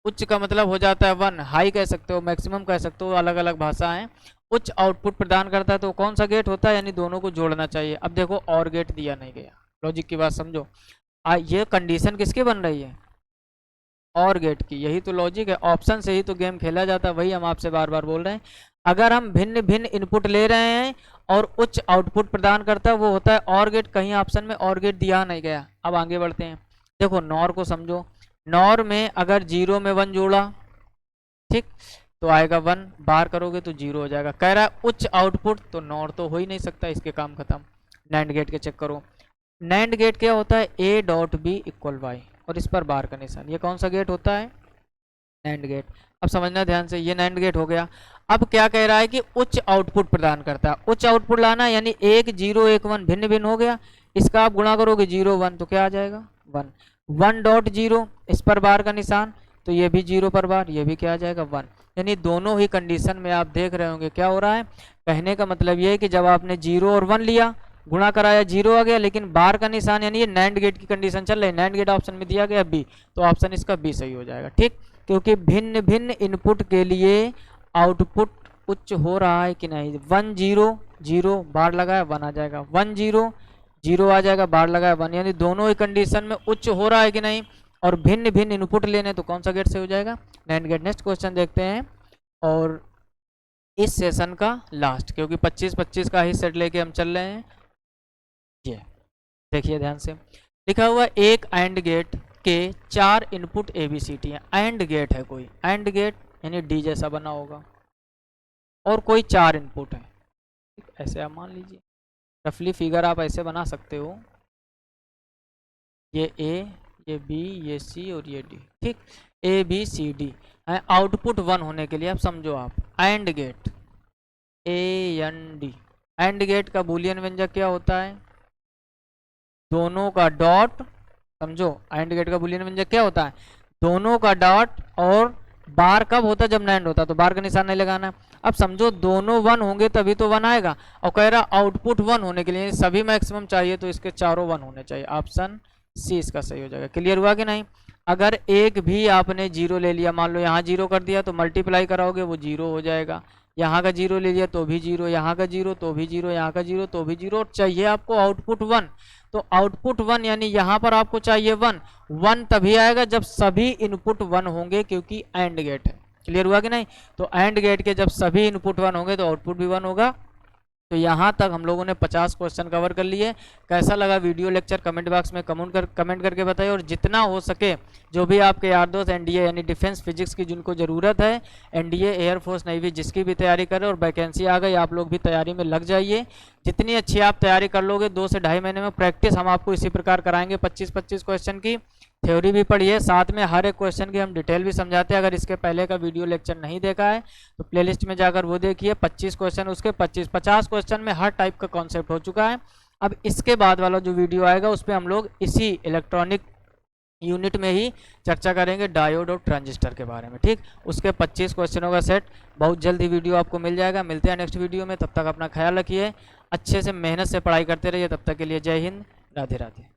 उच्च का मतलब हो जाता है 1, हाई कह सकते हो, मैक्सिमम कह सकते हो, अलग अलग भाषा है। उच्च आउटपुट प्रदान करता है तो कौन सा गेट होता है, यानी दोनों को जोड़ना चाहिए। अब देखो और गेट दिया नहीं गया, लॉजिक की बात समझो। ये कंडीशन किसकी बन रही है? और गेट की। यही तो लॉजिक है, ऑप्शन से ही तो गेम खेला जाता है, वही हम आपसे बार बार बोल रहे हैं। अगर हम भिन्न भिन्न इनपुट ले रहे हैं और उच्च आउटपुट प्रदान करता है वो होता है और गेट। कहीं ऑप्शन में और गेट दिया नहीं गया। अब आगे बढ़ते हैं, देखो नॉर को समझो। नॉर में अगर 0 में 1 जोड़ा, ठीक, तो आएगा 1, बाहर करोगे तो 0 हो जाएगा। कह रहा है उच्च आउटपुट, तो नॉर तो हो ही नहीं सकता, इसके काम खत्म। नैंड गेट के चेक करो। नैंड गेट क्या होता है? a dot B equal Y और इस पर बार का निशान। ये कौन सा गेट होता है? NAND gate. अब समझना ध्यान से, ये नैंड गेट हो गया। अब क्या कह रहा है कि उच्च आउटपुट प्रदान करता है। उच्च आउटपुट लाना यानी 1 0 1 1 भिन्न भिन्न हो गया, इसका आप गुणा करोगे 0 1 तो क्या आ जाएगा 1। 1.0 इस पर बार का निशान, तो ये भी 0 पर बार, ये भी क्या आ जाएगा 1। यानी दोनों ही कंडीशन में आप देख रहे होंगे क्या हो रहा है। कहने का मतलब ये है कि जब आपने 0 और 1 लिया, गुणा कराया 0 आ गया, लेकिन बार का निशान यानी ये नैंड गेट की कंडीशन चल रही है। नैंड गेट ऑप्शन में दिया गया बी, तो ऑप्शन इसका बी सही हो जाएगा। ठीक, क्योंकि भिन्न भिन्न इनपुट के लिए आउटपुट उच्च हो रहा है कि नहीं। 1 0 0 बार लगाया 1 आ जाएगा, 1 0 0 आ जाएगा, बार लगाया 1, यानी दोनों ही कंडीशन में उच्च हो रहा है कि नहीं। और भिन्न भिन्न इनपुट लेने तो कौन सा गेट से हो जाएगा, नैंड गेट। नेक्स्ट क्वेश्चन देखते हैं, और इस सेशन का लास्ट, क्योंकि 25-25 का ही सेट लेके हम चल रहे हैं। ये देखिए ध्यान से, लिखा हुआ एक एंड गेट के 4 इनपुट ABCD हैं। एंड गेट है कोई, एंड गेट यानी डी जैसा बना होगा, और कोई 4 इनपुट है। ऐसे आप मान लीजिए, रफली फिगर आप ऐसे बना सकते हो, ये ए, ये बी, ये सी और ये डी। ठीक, ABCD आउटपुट 1 होने के लिए आप समझो, आप AND gate AND, AND gate का बूलियन व्यंजक क्या होता है, दोनों का डॉट। समझो एंड गेट का बूलियन व्यंजक क्या होता है, दोनों का डॉट, और बार कब होता है, जब नैंड होता है, तो बार का निशान नहीं लगाना है। अब समझो दोनों 1 होंगे तभी तो 1 आएगा, और कह रहा आउटपुट 1 होने के लिए सभी मैक्सिमम चाहिए, तो इसके चारों 1 होने चाहिए। ऑप्शन सी इसका सही हो जाएगा। क्लियर हुआ कि नहीं। अगर एक भी आपने 0 ले लिया, मान लो यहाँ 0 कर दिया, तो मल्टीप्लाई कराओगे वो 0 हो जाएगा। यहाँ का 0 ले लिया तो भी 0, यहाँ का 0 तो भी 0, यहाँ का 0 तो भी 0, चाहिए आपको आउटपुट 1। तो आउटपुट 1 यानी यहाँ पर आपको चाहिए 1। 1 तभी आएगा जब सभी इनपुट 1 होंगे, क्योंकि एंड गेट है। क्लियर हुआ कि नहीं। तो एंड गेट के जब सभी इनपुट 1 होंगे तो आउटपुट भी 1 होगा। तो यहाँ तक हम लोगों ने 50 क्वेश्चन कवर कर लिए। कैसा लगा वीडियो लेक्चर कमेंट बॉक्स में कमेंट करके बताइए, और जितना हो सके जो भी आपके यार दोस्त एनडीए यानी डिफेंस फिजिक्स की जिनको ज़रूरत है, एनडीए एयरफोर्स नेवी जिसकी भी तैयारी करें और वैकेंसी आ गई, आप लोग भी तैयारी में लग जाइए। जितनी अच्छी आप तैयारी कर लोगे, 2 से ढाई महीने में प्रैक्टिस हम आपको इसी प्रकार कराएंगे। 25-25 क्वेश्चन की थ्योरी भी पढ़िए, साथ में हर एक क्वेश्चन की हम डिटेल भी समझाते हैं। अगर इसके पहले का वीडियो लेक्चर नहीं देखा है तो प्लेलिस्ट में जाकर वो देखिए। 25 क्वेश्चन, उसके 50 क्वेश्चन में हर टाइप का कॉन्सेप्ट हो चुका है। अब इसके बाद वाला जो वीडियो आएगा उस पर हम लोग इसी इलेक्ट्रॉनिक यूनिट में ही चर्चा करेंगे डायोड और ट्रांजिस्टर के बारे में। ठीक, उसके 25 क्वेश्चनों का सेट बहुत जल्द ही वीडियो आपको मिल जाएगा। मिलते हैं नेक्स्ट वीडियो में, तब तक अपना ख्याल रखिए, अच्छे से मेहनत से पढ़ाई करते रहिए। तब तक के लिए जय हिंद, राधे राधे।